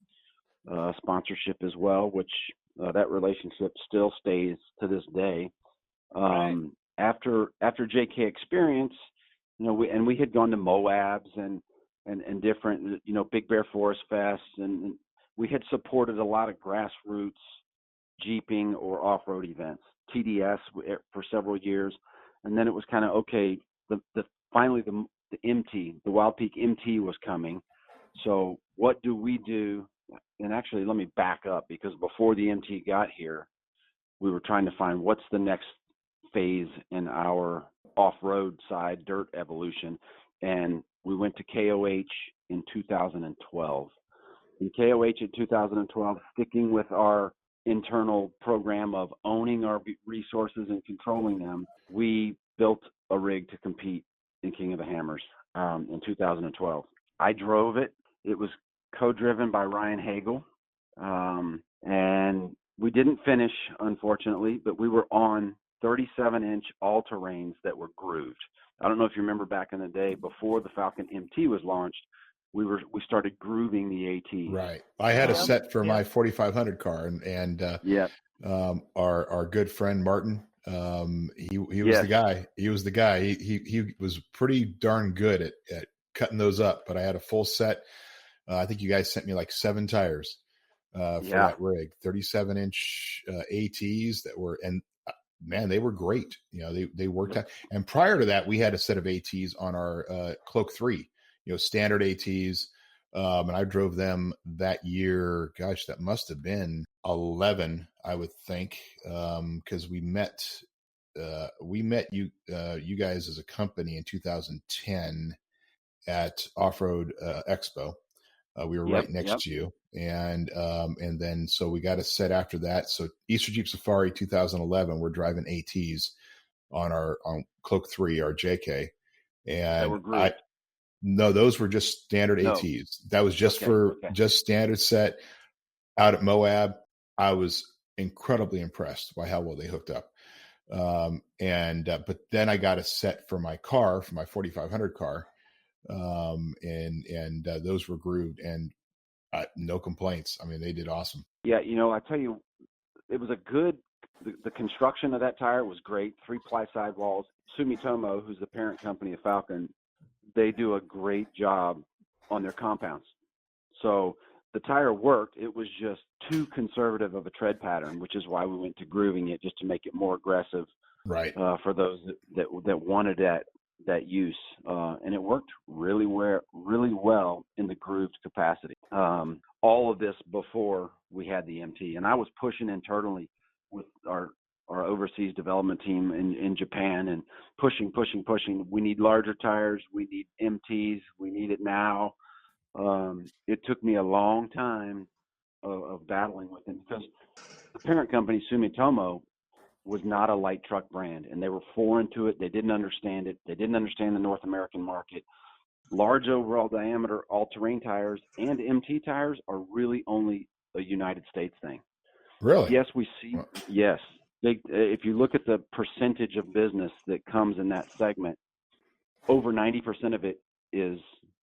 sponsorship as well, which that relationship still stays to this day. Right. After JK Experience, we had gone to Moabs and different, Big Bear Forest Fest, and we had supported a lot of grassroots Jeeping or off-road events, TDS for several years, and then it was kind of okay. Finally the MT, the Wild Peak MT was coming. So what do we do? And actually, let me back up, because before the MT got here, we were trying to find what's the next phase in our off-road side, dirt evolution, and we went to KOH in 2012. In KOH in 2012, sticking with our internal program of owning our resources and controlling them, we built a rig to compete in King of the Hammers in 2012. I drove it. It was co-driven by Ryan Hagel, and we didn't finish, unfortunately, but we were on 37-inch all-terrains that were grooved. I don't know if you remember back in the day, before the Falcon MT was launched, we started grooving the AT. Right. I had a set for my 4500 car, and our good friend Martin, he was the guy. He was the guy. He was pretty darn good at cutting those up. But I had a full set. I think you guys sent me like 7 tires for that rig, 37-inch ATs that were, and man, they were great. They worked out. And prior to that, we had a set of ATs on our Cloak 3, standard ATs. And I drove them that year. Gosh, that must have been 11, I would think, because we met you guys as a company in 2010 at Off-Road Expo. We were right next to you, and then so we got a set after that. So Easter Jeep Safari 2011, we're driving ATs on Cloak 3, our JK. And were grooved. No, those were just standard No. ATs. That was just Okay. just standard set out at Moab. I was incredibly impressed by how well they hooked up. But then I got a set for my car, for my 4500 car. Those were grooved, and no complaints. I mean, they did awesome. Yeah. I tell you, it was the construction of that tire was great. 3-ply sidewalls. Sumitomo, who's the parent company of Falken, they do a great job on their compounds. So the tire worked. It was just too conservative of a tread pattern, which is why we went to grooving it, just to make it more aggressive, right? For those that wanted that use, and it worked really well in the grooved capacity. All of this before we had the MT, and I was pushing internally with our overseas development team in Japan, and pushing. We need larger tires. We need MTs. We need it now. It took me a long time of battling with them, because the parent company, Sumitomo, was not a light truck brand, and they were foreign to it. They didn't understand it. They didn't understand the North American market. Large overall diameter all-terrain tires and MT tires are really only a United States thing. Really? Yes, we see. Yes. If you look at the percentage of business that comes in that segment, over 90% of it is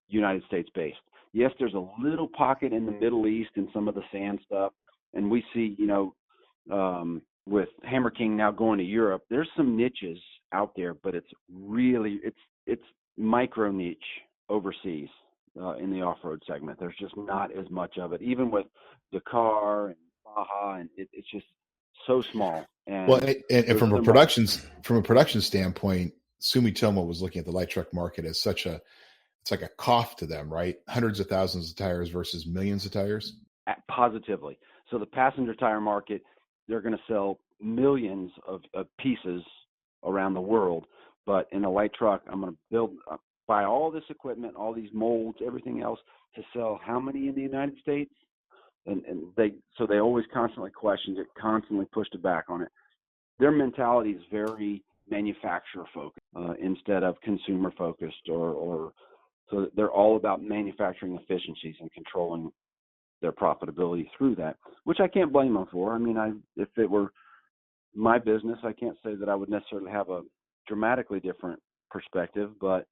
United States based. Yes, there's a little pocket in the Middle East and some of the sand stuff. And we see, with Hammer King now going to Europe, there's some niches out there, but it's micro niche overseas in the off-road segment. There's just not as much of it, even with Dakar and Baja, and it's just so small. And from a production standpoint, Sumitomo was looking at the light truck market as it's like a cough to them, right? Hundreds of thousands of tires versus millions of tires. Positively. So the passenger tire market, they're going to sell millions of pieces around the world. But in a light truck, I'm going to buy all this equipment, all these molds, everything else, to sell how many in the United States? And they always constantly questioned it, constantly pushed it back on it. Their mentality is very manufacturer focused instead of consumer focused, so they're all about manufacturing efficiencies and controlling their profitability through that, which I can't blame them for. I mean, if it were my business, I can't say that I would necessarily have a dramatically different perspective, but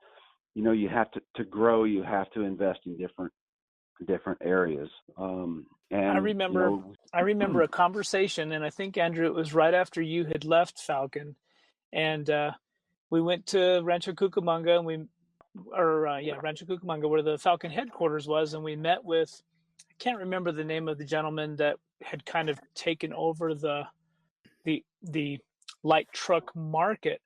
you have to grow, you have to invest in different areas. And I remember a conversation, and I think, Andrew, it was right after you had left Falken, and we went to Rancho Cucamonga, Rancho Cucamonga, where the Falken headquarters was, and we met with, I can't remember the name of the gentleman that had kind of taken over the light truck market,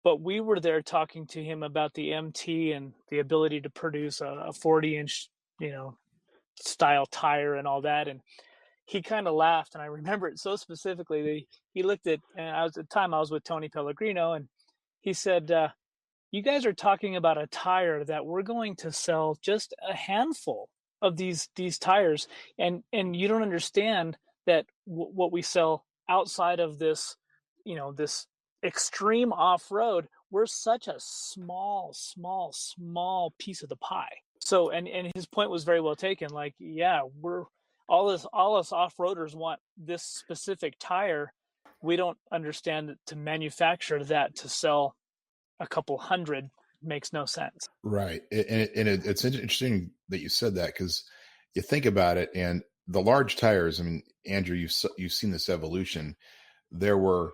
but we were there talking to him about the MT and the ability to produce a 40-inch, style tire and all that. And he kind of laughed, and I remember it so specifically. He looked at, and I was with Tony Pellegrino, and he said, you guys are talking about a tire that we're going to sell just a handful of these tires, and you don't understand that what we sell outside of this, this extreme off-road, we're such a small piece of the pie. So, and his point was very well taken. Like, yeah, we're all us off-roaders want this specific tire. We don't understand that to manufacture that to sell a couple hundred makes no sense. Right. It's interesting that you said that, because you think about it, and the large tires, I mean, Andrew, you've seen this evolution. There were,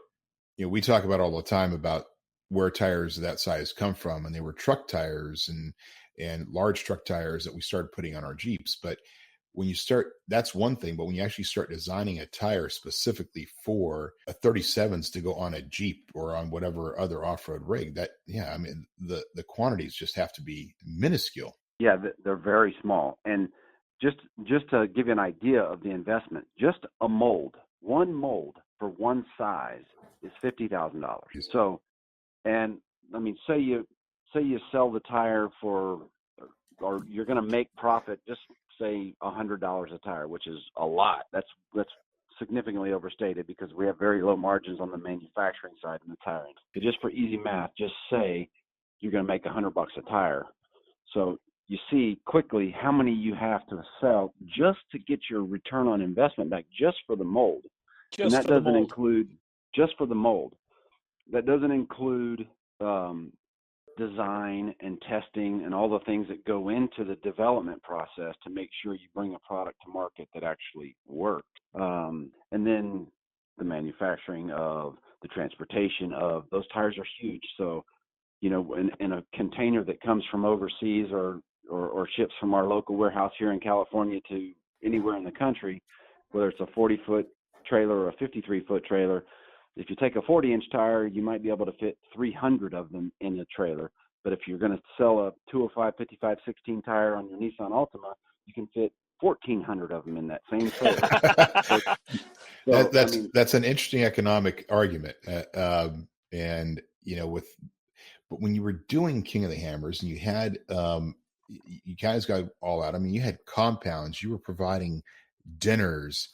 we talk about all the time about where tires of that size come from, and they were truck tires and large truck tires that we started putting on our Jeeps. But when you start, that's one thing, but when you actually start designing a tire specifically for a 37s to go on a Jeep or on whatever other off-road rig, the quantities just have to be minuscule. Yeah, they're very small. And just to give you an idea of the investment, just a mold, one mold for one size is $50,000. So, and I mean, say you sell the tire for, or you're going to make profit, just say $100 a tire, which is a lot. That's significantly overstated, because we have very low margins on the manufacturing side in the tire. So just for easy math, just say you're going to make $100 a tire. So you see quickly how many you have to sell just to get your return on investment back, just for the mold. And that doesn't include just for the mold. That doesn't include design and testing and all the things that go into the development process to make sure you bring a product to market that actually works. And then the manufacturing of the transportation of those tires are huge. So, you know, in a container that comes from overseas or ships from our local warehouse here in California to anywhere in the country, whether it's a 40-foot trailer or a 53-foot trailer, if you take a 40-inch tire, you might be able to fit 300 of them in the trailer. But if you're going to sell a 205, 55, 16 tire on your Nissan Altima, you can fit 1,400 of them in that same trailer. That's an interesting economic argument. And, you know, but when you were doing King of the Hammers and you had, you guys got all out. I mean, you had compounds, you were providing dinners,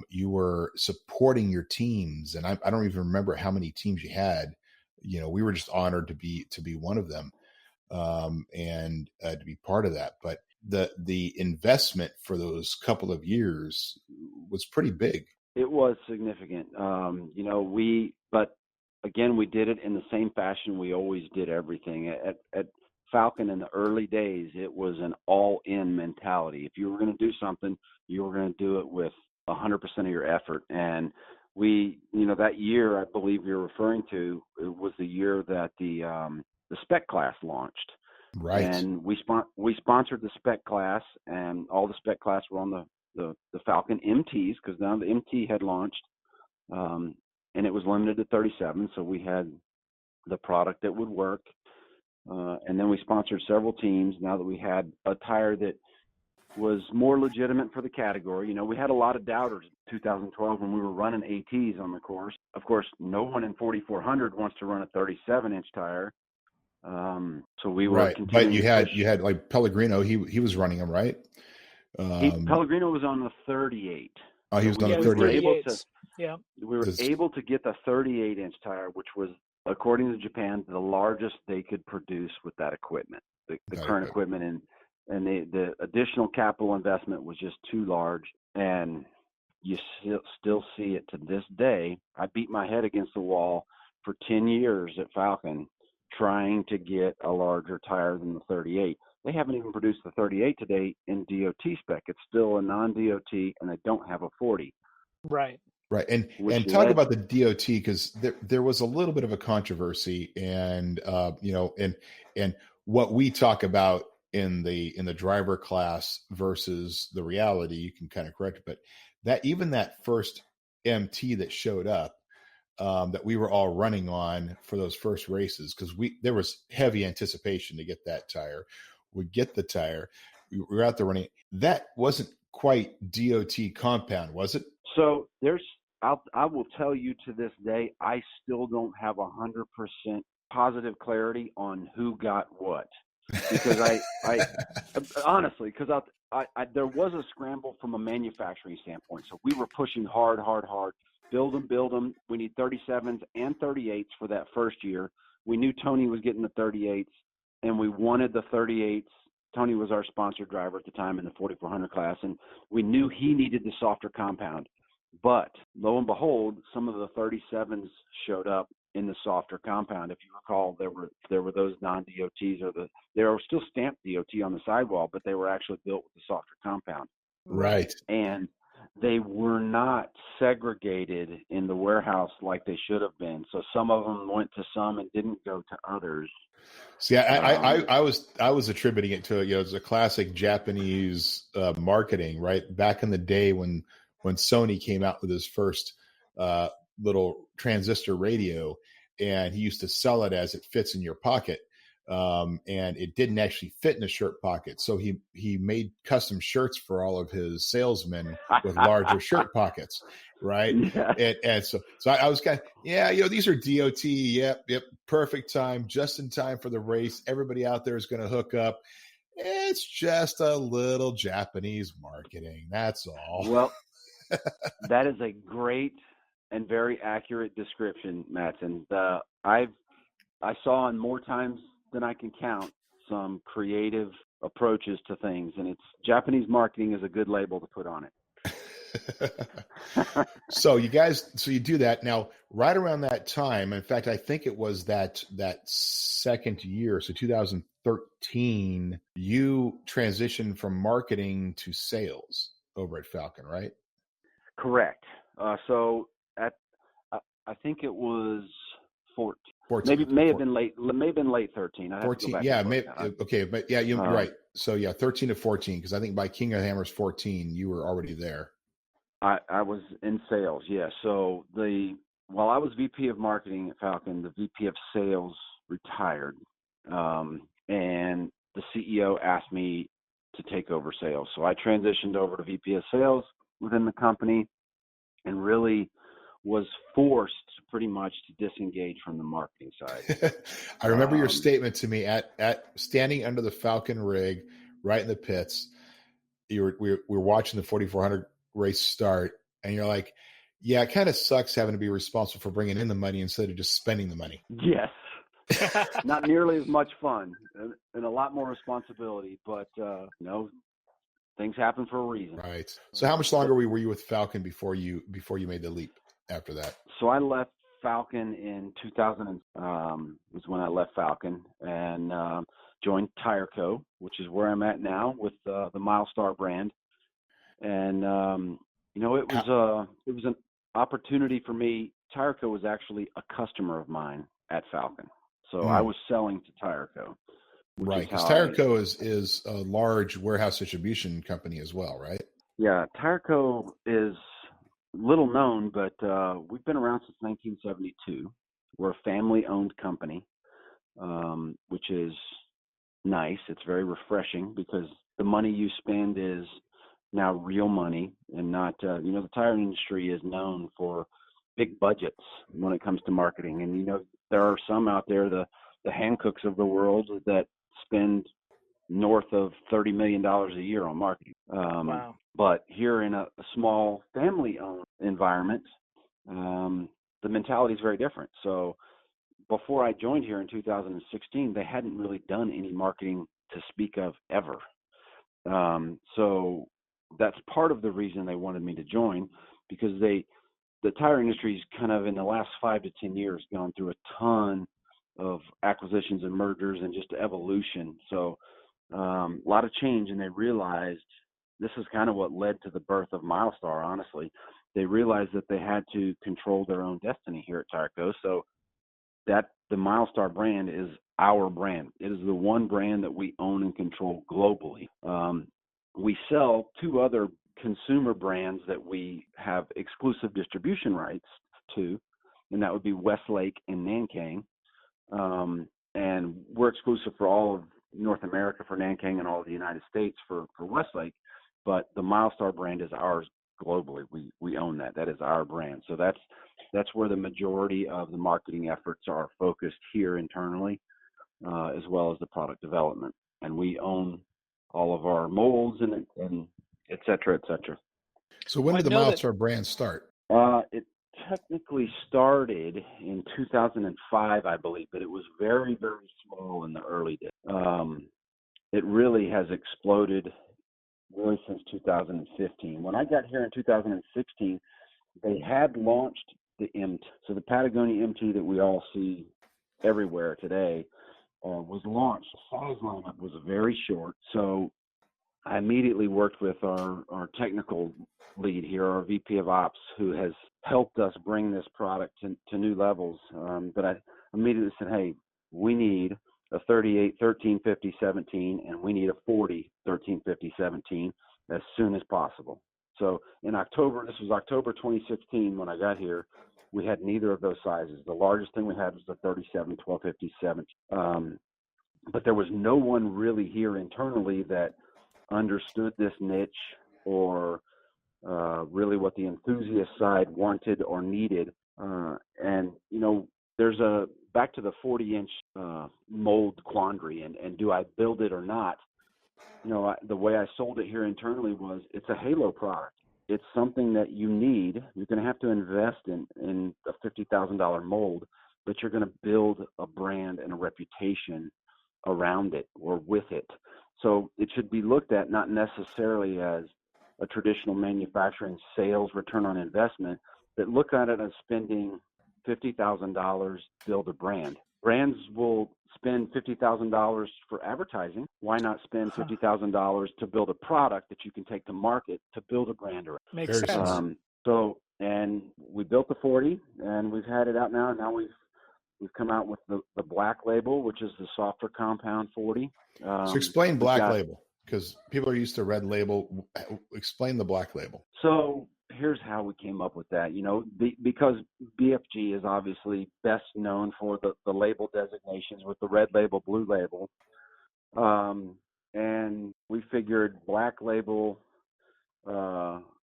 you were supporting your teams. And I don't even remember how many teams you had. You know, we were just honored to be one of them, and to be part of that. But the investment for those couple of years was pretty big. It was significant. You know, but again, we did it in the same fashion we always did everything. At Falken in the early days, it was an all-in mentality. If you were going to do something, you were going to do it with 100% of your effort. And we, you know, that year, I believe you're referring to, it was the year that the spec class launched. Right. And we sponsored the spec class, and all the spec class were on the Falken MTs, because now the MT had launched, and it was limited to 37. So we had the product that would work. And then we sponsored several teams now that we had a tire that was more legitimate for the category. You know, we had a lot of doubters in 2012 when we were running ATs on the course. Of course, no one in 4400 wants to run a 37-inch tire. So we were right. But you had like Pellegrino. He was running them, right? Pellegrino was on the 38. Oh, he was on the 38. We were able to get the 38-inch tire, which was, according to Japan, the largest they could produce with that equipment, the current equipment, and the additional capital investment was just too large. And you still see it to this day. I beat my head against the wall for 10 years at Falken trying to get a larger tire than the 38. They haven't even produced the 38 today in DOT spec. It's still a non-DOT, and they don't have a 40. Right. Right. And talk about the DOT, because there was a little bit of a controversy, and you know, and what we talk about in the driver class versus the reality, you can kind of correct it, but that first MT that showed up, that we were all running on for those first races, because there was heavy anticipation to get that tire. We get the tire, we were out there running. That wasn't quite DOT compound, was it? So I will tell you to this day, I still don't have 100% positive clarity on who got what, because I honestly, because there was a scramble from a manufacturing standpoint. So we were pushing hard, build them. We need 37s and 38s for that first year. We knew Tony was getting the 38s, and we wanted the 38s. Tony was our sponsored driver at the time in the 4400 class, and we knew he needed the softer compound. But lo and behold, some of the 37s showed up in the softer compound. If you recall, there were those non-DOTs, they were still stamped DOT on the sidewall, but they were actually built with the softer compound. Right. And they were not segregated in the warehouse like they should have been. So some of them went to some and didn't go to others. See, I was attributing it to, you know, it's a classic Japanese marketing, right? Back in the day when Sony came out with his first little transistor radio, and he used to sell it as it fits in your pocket, and it didn't actually fit in a shirt pocket. So he made custom shirts for all of his salesmen with larger shirt pockets, right? Yeah. And so I was kind of, you know, these are DOT, yep, perfect time, just in time for the race. Everybody out there is going to hook up. It's just a little Japanese marketing. That's all. Well, that is a great and very accurate description, Matt. And I saw in more times than I can count some creative approaches to things, and it's Japanese marketing is a good label to put on it. So you do that now. Right around that time, in fact, I think it was that second year, so 2013, you transitioned from marketing to sales over at Falcon, right? Correct. So I think it was 14. 14. May have been late 13. I have 14. To go back Yeah, and maybe, look. okay, but yeah, you're right. So yeah, 13 to 14, because I think by King of Hammers 14, you were already there. I was in sales, yeah. So while I was VP of marketing at Falcon, the VP of sales retired, and the CEO asked me to take over sales. So I transitioned over to VP of sales within the company, and really was forced pretty much to disengage from the marketing side. I remember your statement to me at standing under the Falcon rig, right in the pits. We were watching the 4,400 race start, and you're like, yeah, it kind of sucks having to be responsible for bringing in the money instead of just spending the money. Yes. Not nearly as much fun and a lot more responsibility, but things happen for a reason. Right. So how much longer were you with Falcon before you made the leap after that? So I left Falcon in 2000, was when I left Falcon, and joined Tireco, which is where I'm at now with the Milestar brand. And it was an opportunity for me. Tireco was actually a customer of mine at Falcon, so I was selling to Tireco. Right, because Tireco is a large warehouse distribution company as well, right? Yeah, Tireco is little known, but we've been around since 1972. We're a family-owned company, which is nice. It's very refreshing because the money you spend is now real money and not, the tire industry is known for big budgets when it comes to marketing. And, there are some out there, the Hancooks of the world, that spend north of $30 million a year on marketing. Wow. But here in a small family-owned environment, the mentality is very different. So before I joined here in 2016, they hadn't really done any marketing to speak of ever. So that's part of the reason they wanted me to join, because the tire industry's kind of in the last 5 to 10 years gone through a ton of acquisitions and mergers and just evolution. So a lot of change, and they realized this is kind of what led to the birth of Milestar, honestly. They realized that they had to control their own destiny here at Tireco. So that the Milestar brand is our brand. It is the one brand that we own and control globally. We sell 2 other consumer brands that we have exclusive distribution rights to, and that would be Westlake and Nankang. And we're exclusive for all of North America for Nankang and all of the United States for Westlake, but the Milestar brand is ours globally. We own that. That is our brand. So that's where the majority of the marketing efforts are focused here internally, as well as the product development. And we own all of our molds and et cetera, et cetera. So when did the Milestar brand start? It technically started in 2005, I believe, but it was very, very small in the early days. It really has exploded really since 2015. When I got here in 2016, they had launched the MT. So the Patagonia MT that we all see everywhere today was launched. The size lineup was very short. So I immediately worked with our technical lead here, our VP of Ops, who has helped us bring this product to new levels. But I immediately said, hey, we need a 38 1350 17, and we need a 40 1350 17 as soon as possible. So in October, this was October 2016 when I got here, we had neither of those sizes. The largest thing we had was the 37 1250 17. But there was no one really here internally that understood this niche or really what the enthusiast side wanted or needed. And, there's back to the 40-inch mold quandary and do I build it or not? The way I sold it here internally was it's a halo product. It's something that you need. You're going to have to invest in a $50,000 mold, but you're going to build a brand and a reputation around it or with it. So it should be looked at not necessarily as a traditional manufacturing sales return on investment, but look at it as spending $50,000 to build a brand. Brands will spend $50,000 for advertising. Why not spend $50,000 to build a product that you can take to market to build a brand around? Makes sense. And we built the 40, and we've had it out now. And now we've come out with the black label, which is the softer compound 40. So explain black label, because people are used to red label. Explain the black label. So here's how we came up with that. Because BFG is obviously best known for the label designations with the red label, blue label. And we figured black label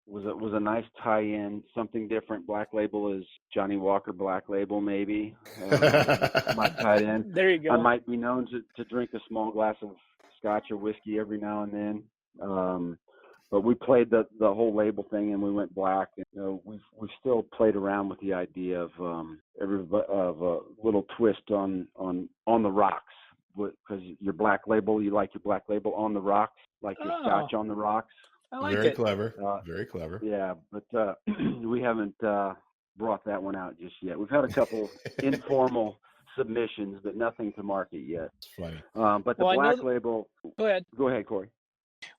was a nice tie-in, something different. Black label is Johnny Walker Black Label, maybe. Might tie it in. There you go. I might be known to drink a small glass of scotch or whiskey every now and then. But we played the whole label thing, and we went black. And, we've still played around with the idea of a little twist on the rocks, because your black label, you like your black label on the rocks, like your scotch on the rocks. I like Very it. clever. Very clever. Yeah, but we haven't brought that one out just yet. We've had a couple informal submissions, but nothing to market yet. It's funny. But the black label. Go ahead. Go ahead, Corey.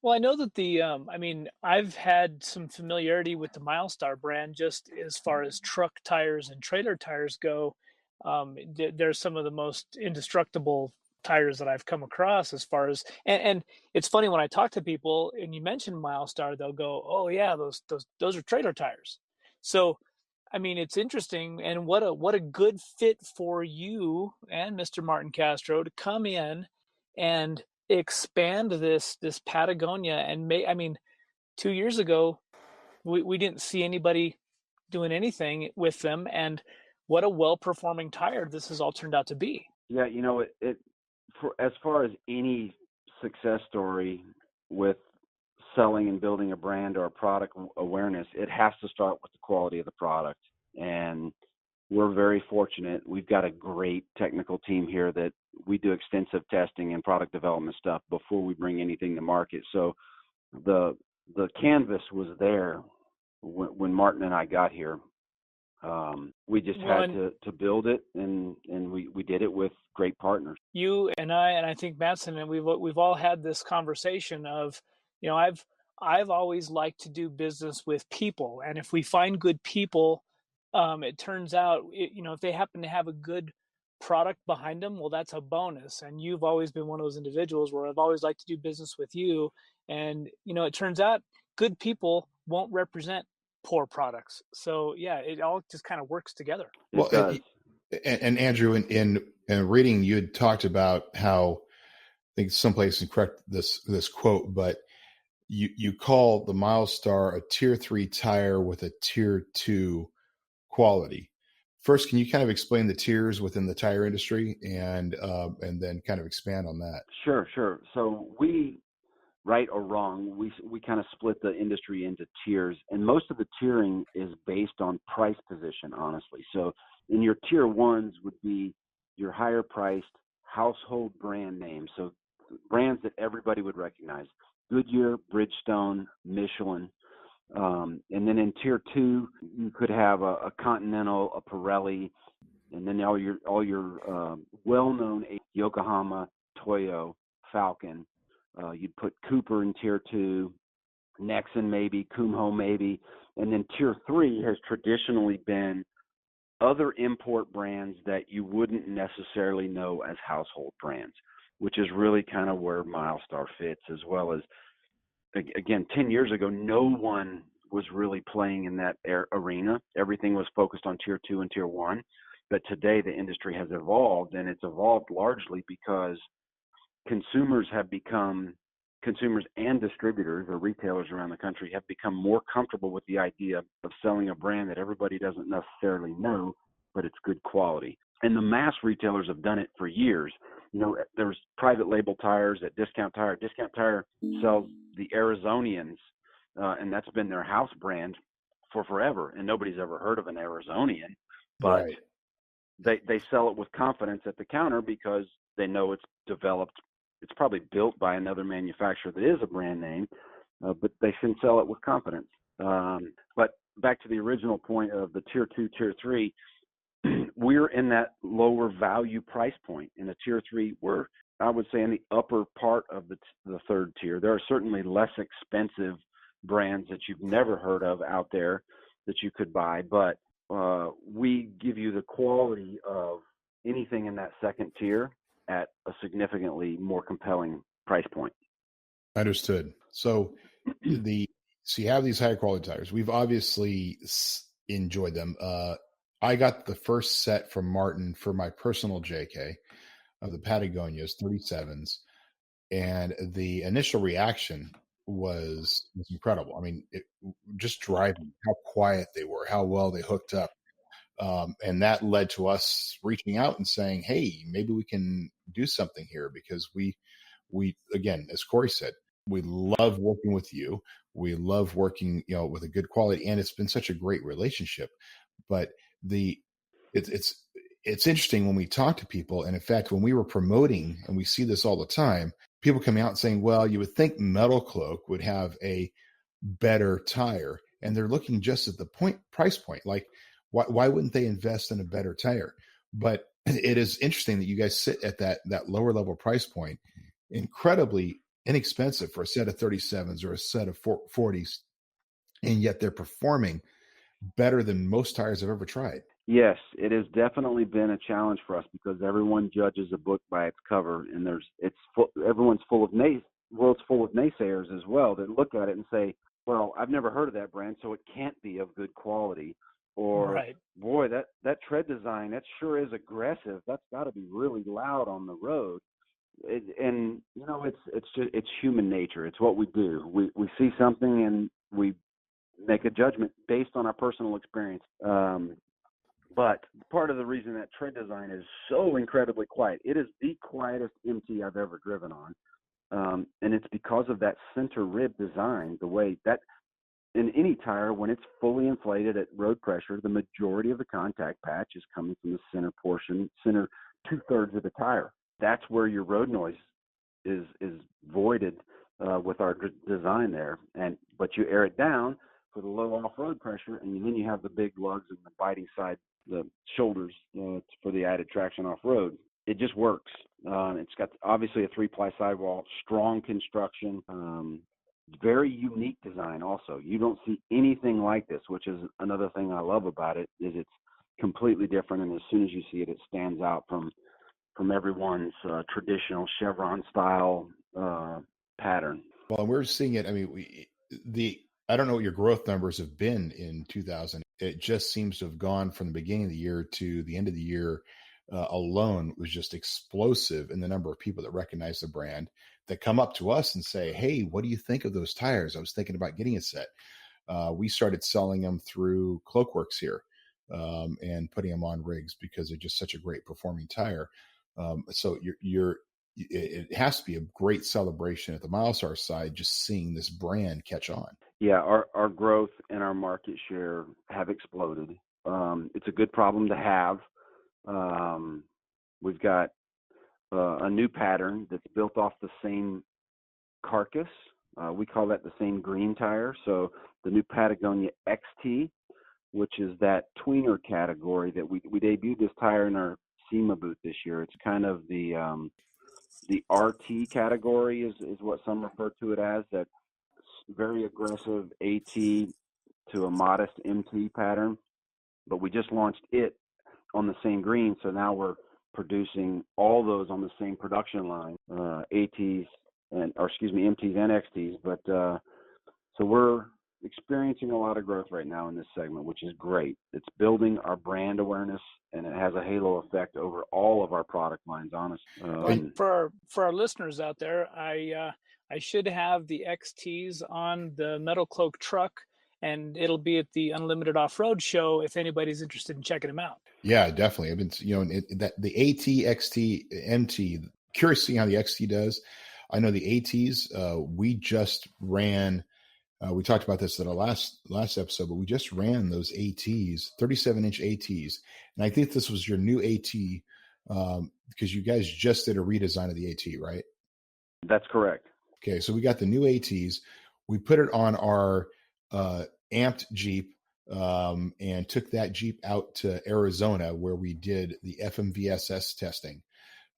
Well, I know that I've had some familiarity with the Milestar brand just as far as truck tires and trailer tires go. They're some of the most indestructible tires that I've come across as far as, and it's funny when I talk to people and you mention Milestar, they'll go, "Oh yeah, those are trailer tires." So, it's interesting, and what a good fit for you and Mr. Martin Castro to come in and expand this Patagonia. And 2 years ago, we didn't see anybody doing anything with them, and what a well-performing tire this has all turned out to be. Yeah, as far as any success story with selling and building a brand or a product awareness, it has to start with the quality of the product. And we're very fortunate. We've got a great technical team here that we do extensive testing and product development stuff before we bring anything to market. So the canvas was there when Martin and I got here. We just had to build it, and we did it with great partners. You and I think Mattson, and we've all had this conversation of, I've always liked to do business with people, and if we find good people, it turns out, if they happen to have a good product behind them, well, that's a bonus. And you've always been one of those individuals where I've always liked to do business with you, and it turns out good people won't represent poor products. So yeah, it all just kind of works together. Well, and Andrew, in reading, you had talked about how, I think someplace, and correct this quote, but you call the Milestar a tier 3 tire with a tier 2 quality. First, can you kind of explain the tiers within the tire industry, and then kind of expand on that? Sure. So we, right or wrong, we kind of split the industry into tiers, and most of the tiering is based on price position, honestly. So in your tier 1s would be your higher priced household brand names, so brands that everybody would recognize: Goodyear, Bridgestone, Michelin. And then in tier 2, you could have a Continental, a Pirelli, and then all your well-known Yokohama, Toyo, Falcon. You'd put Cooper in tier 2, Nexen maybe, Kumho maybe, and then tier 3 has traditionally been other import brands that you wouldn't necessarily know as household brands, which is really kind of where Milestar fits, as well as, again, 10 years ago, no one was really playing in that arena. Everything was focused on tier 2 and tier 1. But today the industry has evolved, and it's evolved largely because consumers and distributors or retailers around the country have become more comfortable with the idea of selling a brand that everybody doesn't necessarily know, but it's good quality. And the mass retailers have done it for years. There's private label tires at Discount Tire. Discount Tire sells the Arizonians, and that's been their house brand for forever. And nobody's ever heard of an Arizonian, but right. they sell it with confidence at the counter because they know it's developed. It's probably built by another manufacturer that is a brand name, but they can sell it with confidence. But back to the original point of the tier 2, tier 3, we're in that lower value price point. In a tier 3, we're, I would say, in the upper part of the third tier. There are certainly less expensive brands that you've never heard of out there that you could buy, but we give you the quality of anything in that second tier at a significantly more compelling price point. Understood. So you have these higher quality tires. We've obviously enjoyed them. I got the first set from Martin for my personal JK of the Patagonias 37s, and the initial reaction was incredible. I mean, just driving, how quiet they were, how well they hooked up. And that led to us reaching out and saying, hey, maybe we can do something here, because we again, as Corey said, we love working with you. We love working, with a good quality, and it's been such a great relationship. But it's interesting when we talk to people, and in fact, when we were promoting, and we see this all the time, people coming out and saying, well, you would think Metal Cloak would have a better tire, and they're looking just at the price point. Like, why wouldn't they invest in a better tire? But it is interesting that you guys sit at that lower level price point, incredibly inexpensive for a set of 37s or a set of 40s, and yet they're performing better than most tires I've ever tried. Yes, it has definitely been a challenge for us, because everyone judges a book by its cover, and everyone's full of world's full of naysayers as well that look at it and say, well, I've never heard of that brand, so it can't be of good quality. Or, right, boy, that tread design, that sure is aggressive. That's got to be really loud on the road. It's human nature. It's what we do. We see something and we make a judgment based on our personal experience. But part of the reason that tread design is so incredibly quiet, it is the quietest MT I've ever driven on. And it's because of that center rib design, the way that in any tire, when it's fully inflated at road pressure, the majority of the contact patch is coming from the center 2/3 of the tire. That's where your road noise is voided with our design there. But you air it down for the low off-road pressure, and then you have the big lugs and the biting side, the shoulders for the added traction off-road. It just works. It's got obviously a 3-ply sidewall, strong construction, very unique design also. You don't see anything like this, which is another thing I love about it, is it's completely different, and as soon as you see it, it stands out from everyone's traditional chevron style pattern. Well, we're seeing it. I mean, I don't know what your growth numbers have been in 2000. It just seems to have gone from the beginning of the year to the end of the year alone was just explosive in the number of people that recognize the brand, that come up to us and say, hey, what do you think of those tires? I was thinking about getting a set. We started selling them through Cloakworks here and putting them on rigs because they're just such a great performing tire. So it has to be a great celebration at the Milestar side, just seeing this brand catch on. Yeah, our growth and our market share have exploded. It's a good problem to have. We've got a new pattern that's built off the same carcass. We call that the same green tire. So the new Patagonia XT, which is that tweener category that we debuted this tire in our SEMA booth this year. It's kind of the RT category is what some refer to it as, that very aggressive AT to a modest MT pattern. But we just launched it on the same green, so now we're producing all those on the same production line, MTs and XTs. But so we're experiencing a lot of growth right now in this segment, which is great. It's building our brand awareness, and it has a halo effect over all of our product lines, honestly. For our listeners out there, I should have the XTs on the Metal Cloak truck, and it'll be at the Unlimited Off-Road show if anybody's interested in checking them out. Yeah, definitely. I've been, the AT, XT, MT, curious seeing how the XT does. I know the ATs, we just ran We talked about this in our last episode, but we just ran those ATs, 37-inch ATs. And I think this was your new AT because you guys just did a redesign of the AT, right? That's correct. Okay, so we got the new ATs. We put it on our amped Jeep and took that Jeep out to Arizona where we did the FMVSS testing.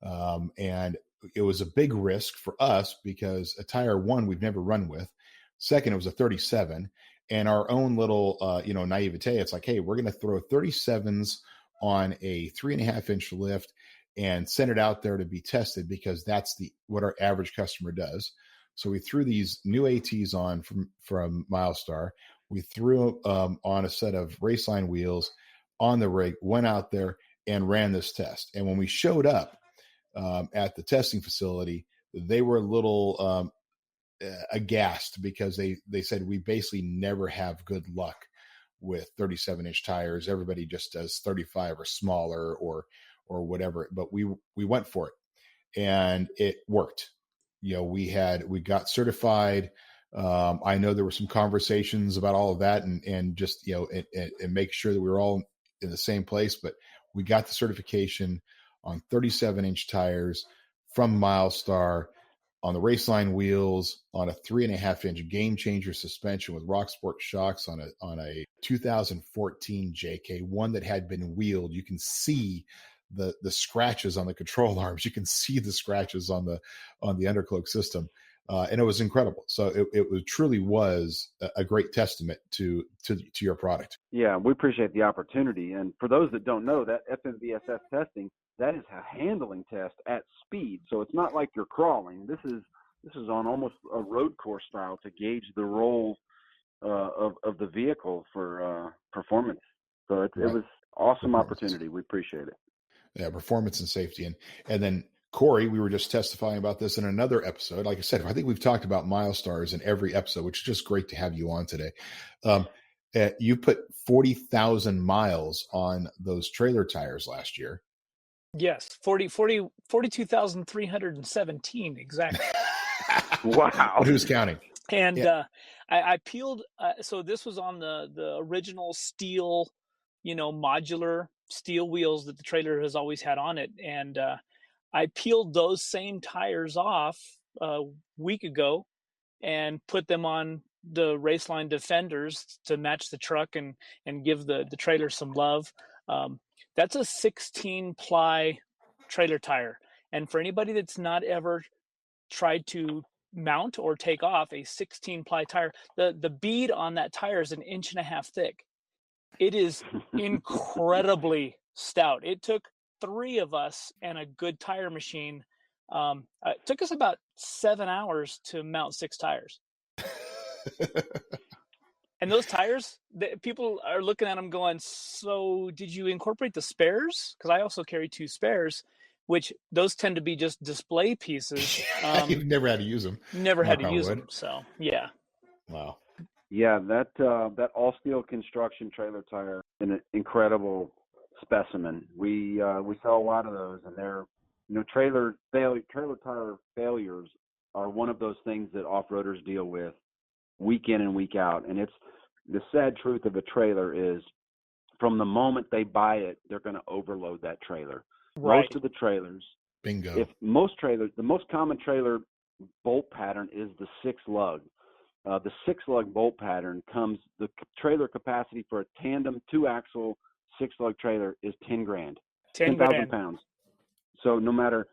And it was a big risk for us because a tire, one, we've never run with. Second, it was a 37. And our own little, naivete, it's like, hey, we're going to throw 37s on a 3.5-inch lift and send it out there to be tested because that's what our average customer does. So we threw these new ATs on from Milestar. We threw on a set of Raceline wheels on the rig, went out there and ran this test. And when we showed up at the testing facility, they were a little aghast because they said we basically never have good luck with 37-inch tires. Everybody just does 35 or smaller or whatever. But we went for it, and it worked. We got certified. I know there were some conversations about all of that, and just and make sure that we were all in the same place. But we got the certification on 37-inch tires from Milestar, on the Raceline wheels, on a 3.5-inch Game Changer suspension with Rocksport shocks on a 2014 JK, one that had been wheeled. You can see the scratches on the control arms. You can see the scratches on the undercloak system, and it was incredible. So it truly was a great testament to your product. Yeah, we appreciate the opportunity. And for those that don't know, that FMVSS testing, that is a handling test at speed. So it's not like you're crawling. This is on almost a road course style to gauge the roll of the vehicle for performance. So it was awesome opportunity. We appreciate it. Yeah, performance and safety. And then Corey, we were just testifying about this in another episode. Like I said, I think we've talked about Milestars in every episode, which is just great to have you on today. You put 40,000 miles on those trailer tires last year. Yes, 42,317 exactly. Wow. Who's counting? And I peeled. So this was on the original steel, modular steel wheels that the trailer has always had on it. And I peeled those same tires off a week ago and put them on the Raceline Defenders to match the truck and give the trailer some love. That's a 16-ply trailer tire. And for anybody that's not ever tried to mount or take off a 16-ply tire, the bead on that tire is 1.5 inches thick. It is incredibly stout. It took 3 of us and a good tire machine. It took us about 7 hours to mount 6 tires. And those tires, people are looking at them going, so did you incorporate the spares? Because I also carry 2 spares, which those tend to be just display pieces. You've never had to use them. Never had to use them. So, yeah. Wow. Yeah, that all steel construction trailer tire, an incredible specimen. We sell a lot of those, and they're trailer tire failures are one of those things that off-roaders deal with week in and week out. And it's the sad truth of a trailer is from the moment they buy it, they're going to overload that trailer. Right. Most of the trailers, Bingo. The most common trailer bolt pattern is the 6-lug. The 6-lug bolt pattern the trailer capacity for a tandem 2-axle 6-lug trailer is 10 grand, 10,000 pounds. So no matter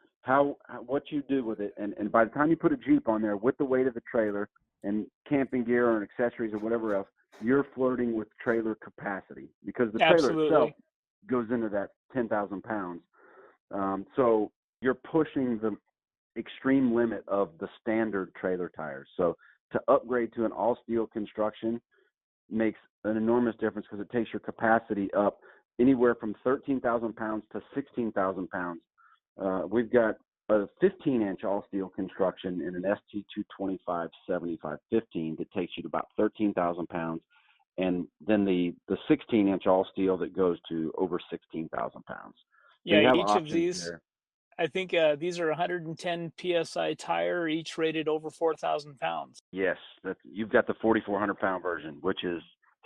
what you do with it, and by the time you put a Jeep on there with the weight of the trailer and camping gear and accessories or whatever else, you're flirting with trailer capacity because the trailer itself goes into that 10,000 pounds. So you're pushing the extreme limit of the standard trailer tires. So to upgrade to an all-steel construction makes an enormous difference because it takes your capacity up anywhere from 13,000 pounds to 16,000 pounds. We've got a 15-inch all-steel construction in an ST225/75/15 that takes you to about 13,000 pounds, and then the 16-inch all-steel that goes to over 16,000 pounds. Yeah, each of these I think these are 110 psi tire, each rated over 4,000 pounds. Yes, you've got the 4,400 pound version, which is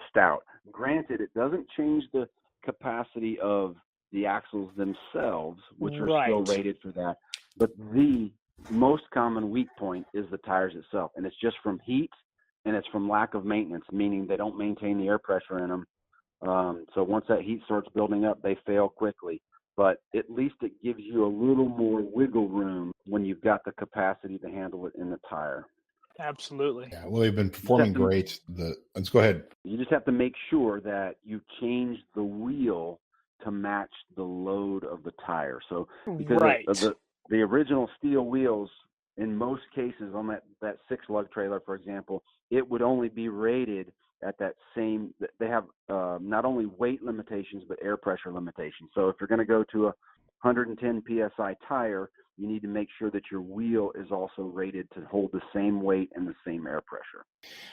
stout. Granted, it doesn't change the capacity of the axles themselves, which are still Right. rated for that. But the most common weak point is the tires itself, and it's just from heat and it's from lack of maintenance, meaning they don't maintain the air pressure in them. So once that heat starts building up, they fail quickly. But at least it gives you a little more wiggle room when you've got the capacity to handle it in the tire. Absolutely. Yeah, well, they've been performing great. Let's go ahead. You just have to make sure that you change the wheel to match the load of the tire. So because Right. the original steel wheels, in most cases on that 6-lug trailer, for example, it would only be rated at that same. They have not only weight limitations but air pressure limitations. So if you're going to go to a 110 psi tire, you need to make sure that your wheel is also rated to hold the same weight and the same air pressure.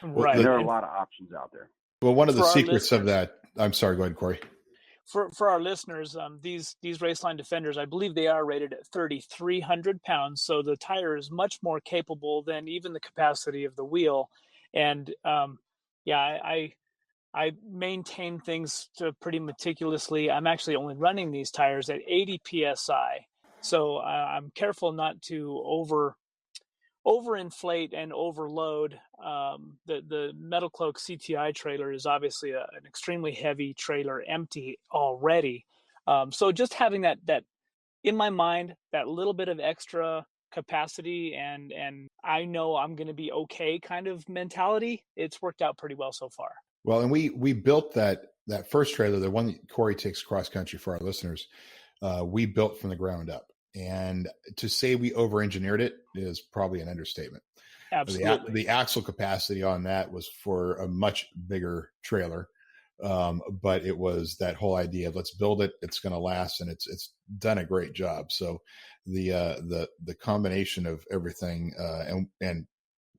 Right. And there are a lot of options out there. Well, one of the For our secrets of listeners- that, I'm sorry, go ahead, Corey. For our listeners, these Raceline Defenders, I believe they are rated at 3,300 pounds, so the tire is much more capable than even the capacity of the wheel. And I maintain things pretty meticulously. I'm actually only running these tires at 80 psi, so I'm careful not to overinflate and overload. The Metal Cloak CTI trailer is obviously an extremely heavy trailer, empty already. So just having that in my mind, that little bit of extra capacity and I know I'm going to be okay kind of mentality, it's worked out pretty well so far. Well, and we built that first trailer, the one that Corey takes cross country for our listeners. We built from the ground up. And to say we over-engineered it is probably an understatement. Absolutely. The axle capacity on that was for a much bigger trailer, but it was that whole idea of let's build it, it's going to last, and it's done a great job. So the combination of everything, and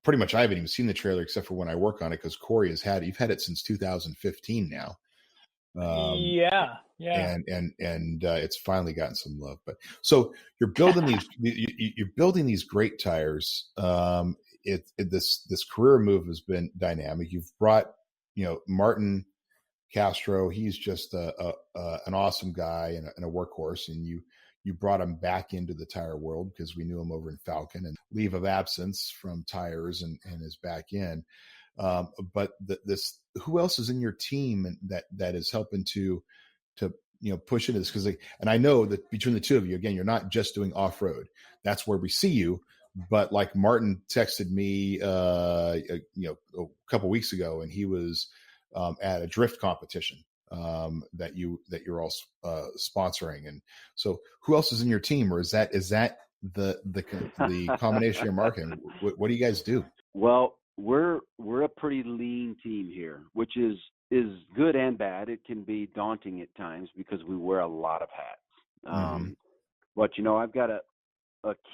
pretty much I haven't even seen the trailer except for when I work on it because Corey you've had it since 2015 now. Yeah. And it's finally gotten some love. But so you're building you're building these great tires. This career move has been dynamic. You've brought, Martin Castro. He's just an awesome guy and a workhorse. And you brought him back into the tire world because we knew him over in Falcon, and leave of absence from tires and is back in. But who else is in your team that is helping to push into this? Because and I know that between the two of you, again, you're not just doing off-road. That's where we see you. But like Martin texted me, a couple weeks ago, and he was at a drift competition that you're all sponsoring. And so, who else is in your team, or is that the combination of your marketing? What do you guys do? Well, we're a pretty lean team here, which is good and bad. It can be daunting at times because we wear a lot of hats. But I've got a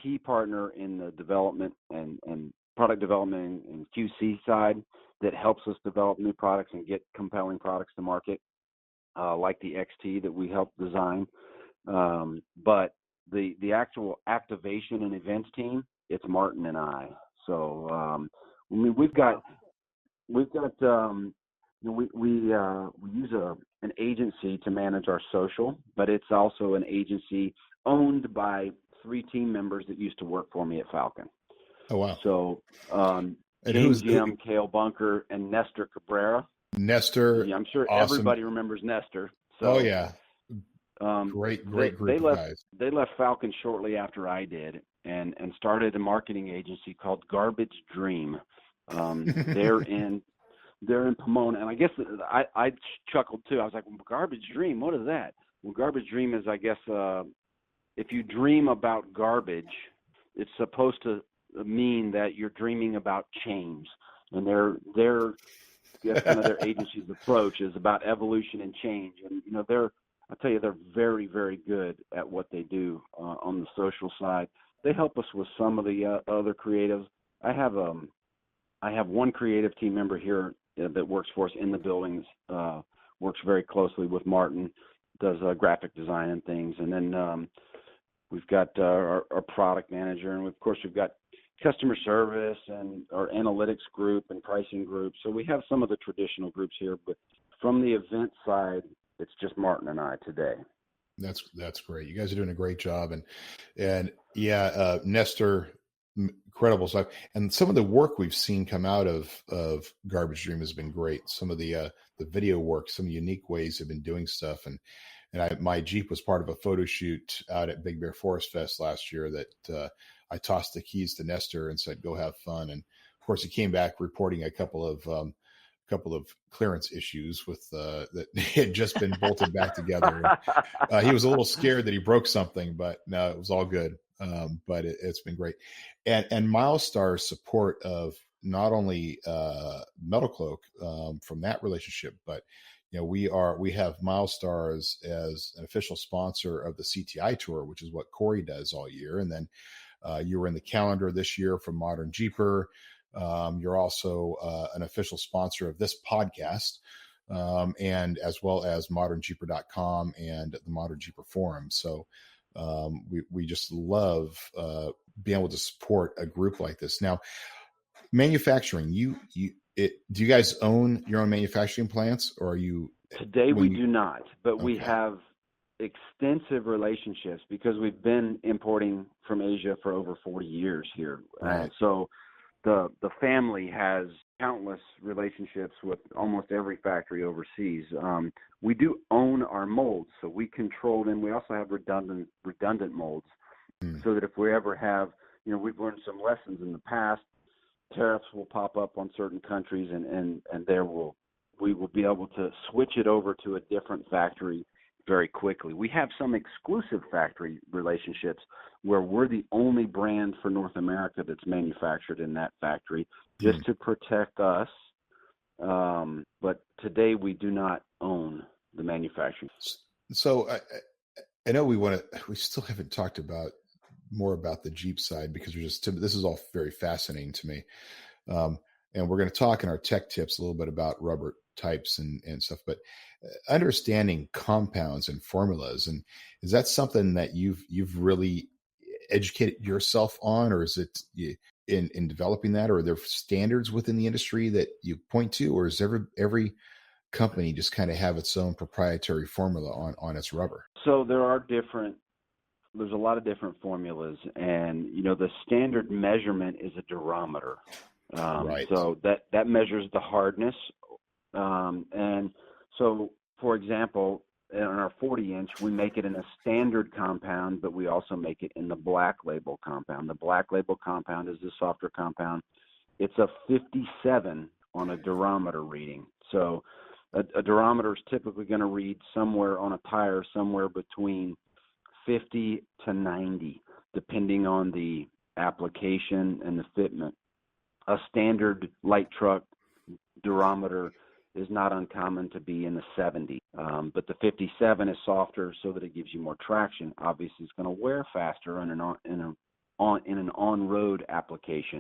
key partner in the development and product development and QC side that helps us develop new products and get compelling products to market, like the XT that we helped design. But the actual activation and events team, it's Martin and I. So we've got we use an agency to manage our social, but it's also an agency owned by 3 team members that used to work for me at Falcon. Oh, wow. So and James Jim, Cale Bunker, and Nestor Cabrera. Nestor. Yeah, I'm sure awesome. Everybody remembers Nestor. So, yeah. Great group of guys. They left Falcon shortly after I did and started a marketing agency called Garbage Dream. They're in Pomona, and I guess I chuckled too. I was like, Garbage Dream, what is that? Well, Garbage Dream is, I guess, if you dream about garbage, it's supposed to mean that you're dreaming about change. And their kind of their agency's approach is about evolution and change. And I'll tell you, they're very, very good at what they do on the social side. They help us with some of the other creatives. I have one creative team member here that works for us in the buildings, works very closely with Martin, does graphic design and things. And then we've got our product manager, and of course we've got customer service and our analytics group and pricing group. So we have some of the traditional groups here, but from the event side, it's just Martin and I today. That's great. You guys are doing a great job, and yeah, Nestor, incredible stuff. And some of the work we've seen come out of Garbage Dream has been great. Some of the video work, some unique ways they've been doing stuff, and my Jeep was part of a photo shoot out at Big Bear Forest Fest last year that I tossed the keys to Nestor and said, "Go have fun." And of course, he came back reporting a couple of clearance issues with that had just been bolted back together. He was a little scared that he broke something, but no, it was all good. But it's been great. And Milestar's support of not only Metal Cloak from that relationship, but we have Milestar as an official sponsor of the CTI tour, which is what Corey does all year. And then you were in the calendar this year from Modern Jeeper. You're also an official sponsor of this podcast, and as well as modernjeeper.com and the Modern Jeeper Forum. So we just love being able to support a group like this. Now, manufacturing, do you guys own your own manufacturing plants, or are you? Today we do not, but we have extensive relationships because we've been importing from Asia for over 40 years here. Right. So the family has countless relationships with almost every factory overseas. We do own our molds, so we control them. We also have redundant molds, so that if we ever have, we've learned some lessons in the past. Tariffs will pop up on certain countries, and we will be able to switch it over to a different factory very quickly. We have some exclusive factory relationships where we're the only brand for North America that's manufactured in that factory, just to protect us. But today we do not own the manufacturing. So I know we still haven't talked more about the Jeep side, because this is all very fascinating to me. And we're going to talk in our tech tips a little bit about rubber types and stuff, but understanding compounds and formulas, and is that something that you've really educated yourself on, or is it in developing that, or are there standards within the industry that you point to, or is every company just kind of have its own proprietary formula on its rubber? So there's a lot of different formulas, and the standard measurement is a durometer. Right. So that measures the hardness. And so, for example, in our 40-inch, we make it in a standard compound, but we also make it in the black label compound. The black label compound is the softer compound. It's a 57 on a durometer reading. So a durometer is typically going to read somewhere on a tire, somewhere between 50 to 90, depending on the application and the fitment. A standard light truck durometer is not uncommon to be in the 70, but the 57 is softer so that it gives you more traction. Obviously, it's going to wear faster in an on-road application,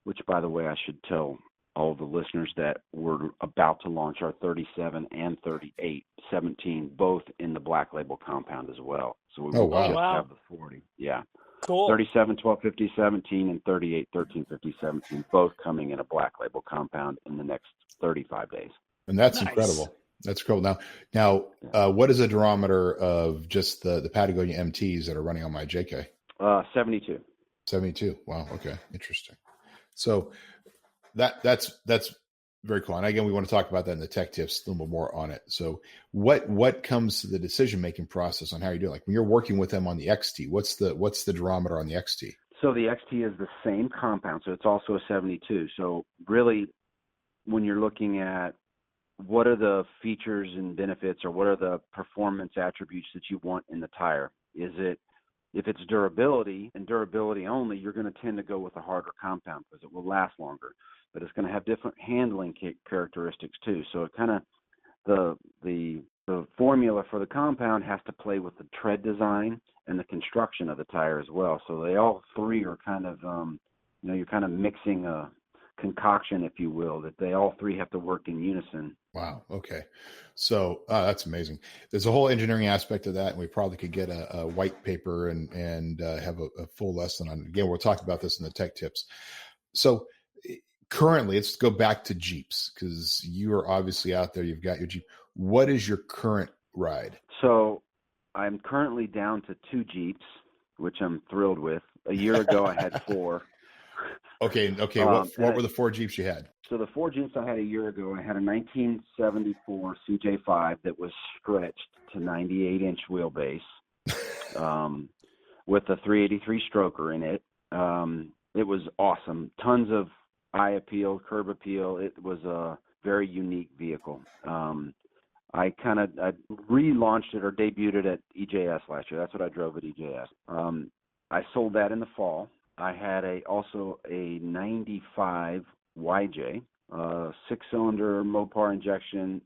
which, by the way, I should tell all the listeners that we're about to launch our 37 and 38, 17, both in the black label compound as well. So we will just have the 40. Yeah. Cool. 37, 12, 50, 17, and 38, 13, 50, 17, both coming in a black label compound in the next 35 days. And that's incredible. That's cool. Now, what is a durometer of just the Patagonia MTs that are running on my JK? 72. 72. Wow. Okay. Interesting. So that's very cool. And again, we want to talk about that in the tech tips, a little bit more on it. So what comes to the decision-making process on how you do it? Like when you're working with them on the XT, what's the durometer on the XT? So the XT is the same compound. So it's also a 72. So really, when you're looking at what are the features and benefits, or what are the performance attributes that you want in the tire, if it's durability and durability only, you're going to tend to go with a harder compound because it will last longer. But it's going to have different handling characteristics too. So it kind of the formula for the compound has to play with the tread design and the construction of the tire as well. So they all three are kind of you're kind of mixing a concoction, if you will, that they all three have to work in unison Wow. Okay. So that's amazing. There's a whole engineering aspect of that, and we probably could get a white paper and have a full lesson on it. Again, we'll talk about this in the tech tips. So currently, let's go back to Jeeps, because you are obviously out there. You've got your Jeep. What is your current ride? So I'm currently down to 2 Jeeps, which I'm thrilled with. A year ago, I had 4. Okay. What were the 4 Jeeps you had? So the 4 Jeeps I had a year ago, I had a 1974 CJ5 that was stretched to 98-inch wheelbase with a 383 stroker in it. It was awesome. Tons of eye appeal, curb appeal. It was a very unique vehicle. I relaunched it or debuted it at EJS last year. That's what I drove at EJS. I sold that in the fall. I had also a 95 YJ, 6-cylinder Mopar injection,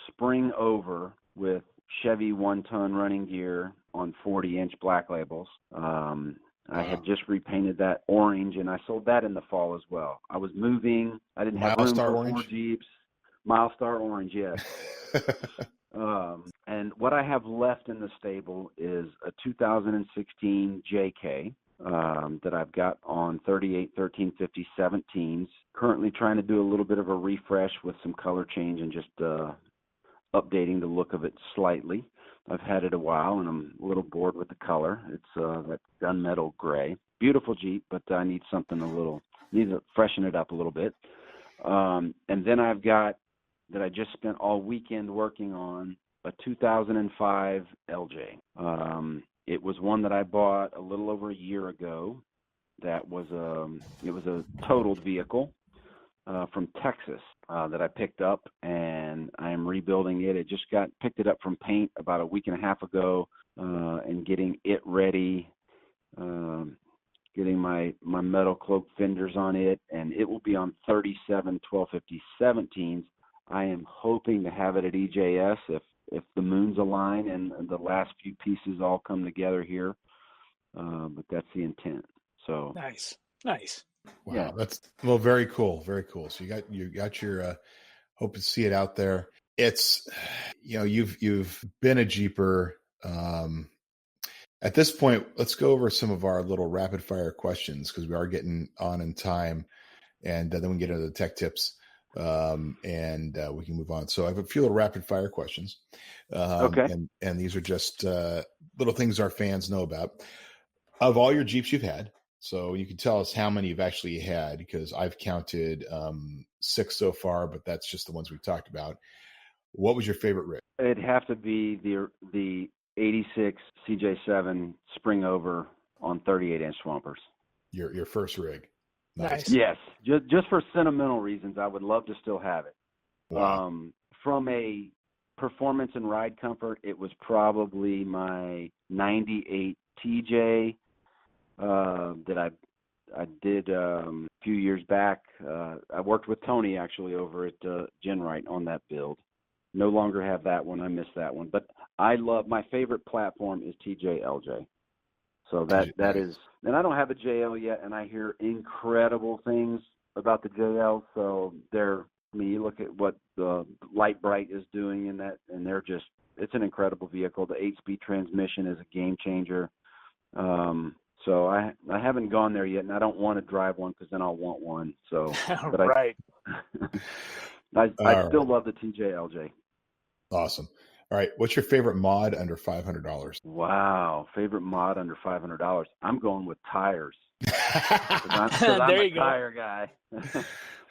spring over with Chevy 1-ton running gear on 40-inch black labels. I had just repainted that orange, and I sold that in the fall as well. I was moving. I didn't have room for 4 Jeeps. Milestar orange, yes. And what I have left in the stable is a 2016 JK that I've got on 38 1350 17s. Currently trying to do a little bit of a refresh with some color change and just updating the look of it slightly. I've had it a while, and I'm a little bored with the color. It's that gunmetal gray. Beautiful Jeep, but I need something need to freshen it up a little bit. And then I've got, that I just spent all weekend working on, a 2005 LJ. It was one that I bought a little over a year ago. That was it was a totaled vehicle from Texas that I picked up, and I am rebuilding it. It just picked it up from paint about a week and a half ago, and getting it ready, getting my metal cloak fenders on it, and it will be on 37 1250 17s. I am hoping to have it at EJS if the moons align and the last few pieces all come together here. But that's the intent. So Nice. Wow, yeah. that's very cool, very cool. So you got your hope to see it out there. It's you've been a Jeeper. At this point, let's go over some of our little rapid fire questions, because we are getting on in time, and then we can get into the tech tips. And we can move on. So I have a few little rapid fire questions. Okay. And these are just little things our fans know about. Of all your Jeeps you've had, so you can tell us how many you've actually had, because I've counted 6 so far, but that's just the ones we've talked about. What was your favorite rig? It'd have to be the 86 CJ7 spring over on 38-inch swampers. Your first rig. Nice. Yes, just for sentimental reasons, I would love to still have it. Wow. From a performance and ride comfort, it was probably my 98 TJ that I did a few years back. I worked with Tony actually over at Genrite on that build. No longer have that one. I missed that one. But my favorite platform is TJ LJ. So that is, and I don't have a JL yet, and I hear incredible things about the JL. So you look at what the Light Bright is doing in that, and it's an incredible vehicle. The 8-speed transmission is a game changer. So I haven't gone there yet, and I don't want to drive one because then I'll want one. So, but Right. I still love the TJ LJ. Awesome. All right. What's your favorite mod under $500? Wow. Favorite mod under $500. I'm going with tires. I'm There a you go. tire guy.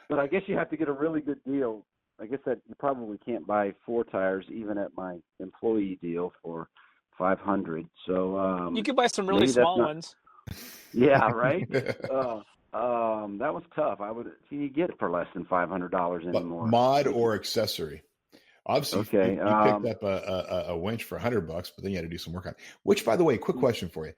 But I guess you have to get a really good deal. I guess that you probably can't buy 4 tires even at my employee deal for $500. So You could buy some really maybe that's small not- ones. Yeah, right. That was tough. You get it for less than $500 anymore. Mod or accessory? Obviously, Okay, you picked up a winch for $100, but then you had to do some work on it. Which, by the way, quick question for you: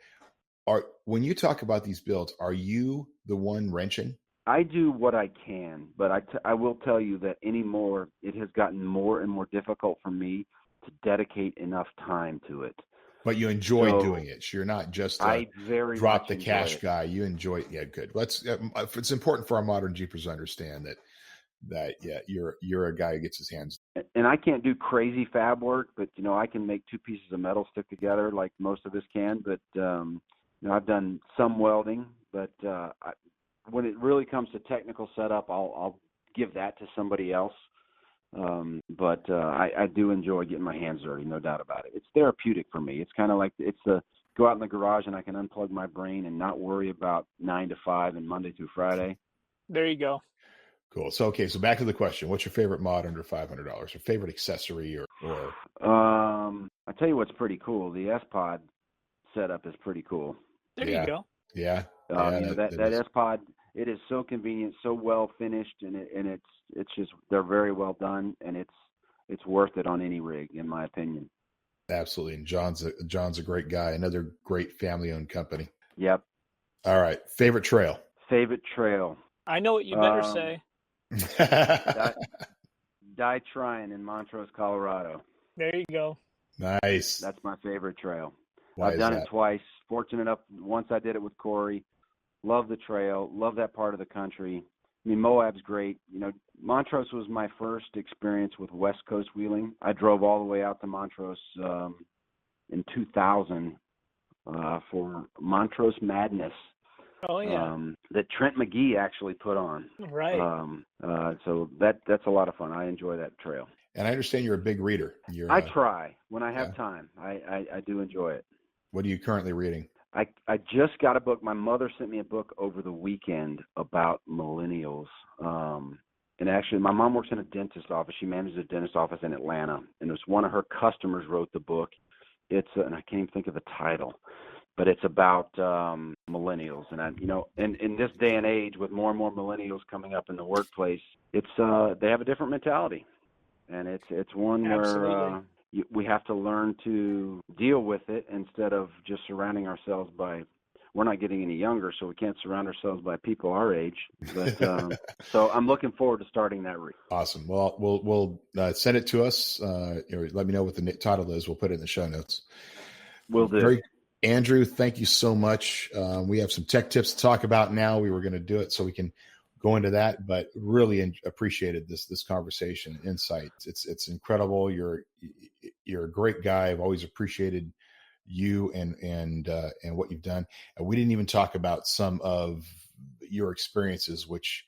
when you talk about these builds, are you the one wrenching? I do what I can, but I will tell you that anymore it has gotten more and more difficult for me to dedicate enough time to it. But you enjoy doing it. So you're not just I very drop much the enjoy cash it. guy. You enjoy it. Yeah, good. It's important for our modern Jeepers to understand that you're a guy who gets his hands and I can't do crazy fab work, but I can make two pieces of metal stick together like most of us can. But I've done some welding, but when it really comes to technical setup, I'll give that to somebody else. But I do enjoy getting my hands dirty, no doubt about it. It's therapeutic for me. It's kind of like go out in the garage and I can unplug my brain and not worry about 9 to 5 and Monday through Friday. There you go. Cool. So back to the question: what's your favorite mod under $500? Or favorite accessory, or? I tell you what's pretty cool. The S-Pod setup is pretty cool. There you go. Yeah. That S-Pod, it is so convenient, so well finished, and it's just, they're very well done, and it's worth it on any rig, in my opinion. Absolutely. And John's a great guy. Another great family-owned company. Yep. All right. Favorite trail. I know what you better say. Die Trying in Montrose, Colorado. There you go. Nice. That's my favorite trail. Why I've done it twice. Fortunate enough, once I did it with Corey. Love the trail. Love that part of the country. I mean, Moab's great. Montrose was my first experience with West Coast wheeling. I drove all the way out to Montrose in 2000 for Montrose Madness. Oh yeah. That Trent McGee actually put on. Right. So that's a lot of fun. I enjoy that trail. And I understand you're a big reader. I try when I have time. I do enjoy it. What are you currently reading? I just got a book. My mother sent me a book over the weekend about millennials. And actually, my mom works in a dentist office. She manages a dentist office in Atlanta. And it was one of her customers wrote the book. And I can't even think of the title. But it's about millennials, and in this day and age, with more and more millennials coming up in the workplace, it's they have a different mentality, and it's one where we have to learn to deal with it instead of just surrounding ourselves by. We're not getting any younger, so we can't surround ourselves by people our age. But so I'm looking forward to starting that read. Awesome. Well, we'll send it to us. Let me know what the title is. We'll put it in the show notes. Will do. Andrew, thank you so much. We have some tech tips to talk about now. We were going to do it so we can go into that, but really appreciated this conversation, insight. It's incredible. You're a great guy. I've always appreciated you and what you've done. And we didn't even talk about some of your experiences, which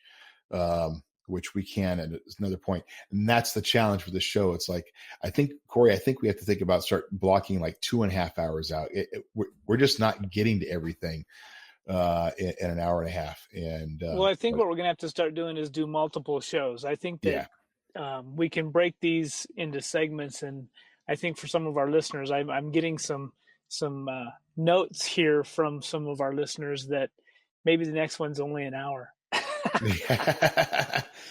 we can, and it's another point. And that's the challenge for the show. It's like, Corey, we have to think about start blocking like 2.5 hours out. We're just not getting to everything in an hour and a half. And what we're going to have to start doing is do multiple shows. I think that we can break these into segments. And I think for some of our listeners, I'm getting some notes here from some of our listeners that maybe the next one's only an hour.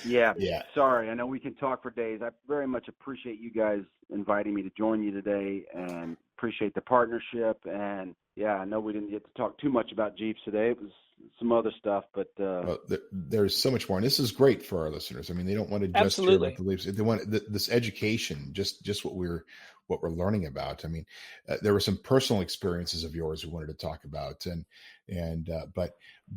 Yeah. Sorry. I know we can talk for days. I very much appreciate you guys inviting me to join you today, and appreciate the partnership. And I know we didn't get to talk too much about Jeeps today. It was some other stuff, but there's so much more, and this is great for our listeners. I mean, they don't want to just hear about the leaps. They want this education, just what we're learning about. I mean, there were some personal experiences of yours we wanted to talk about,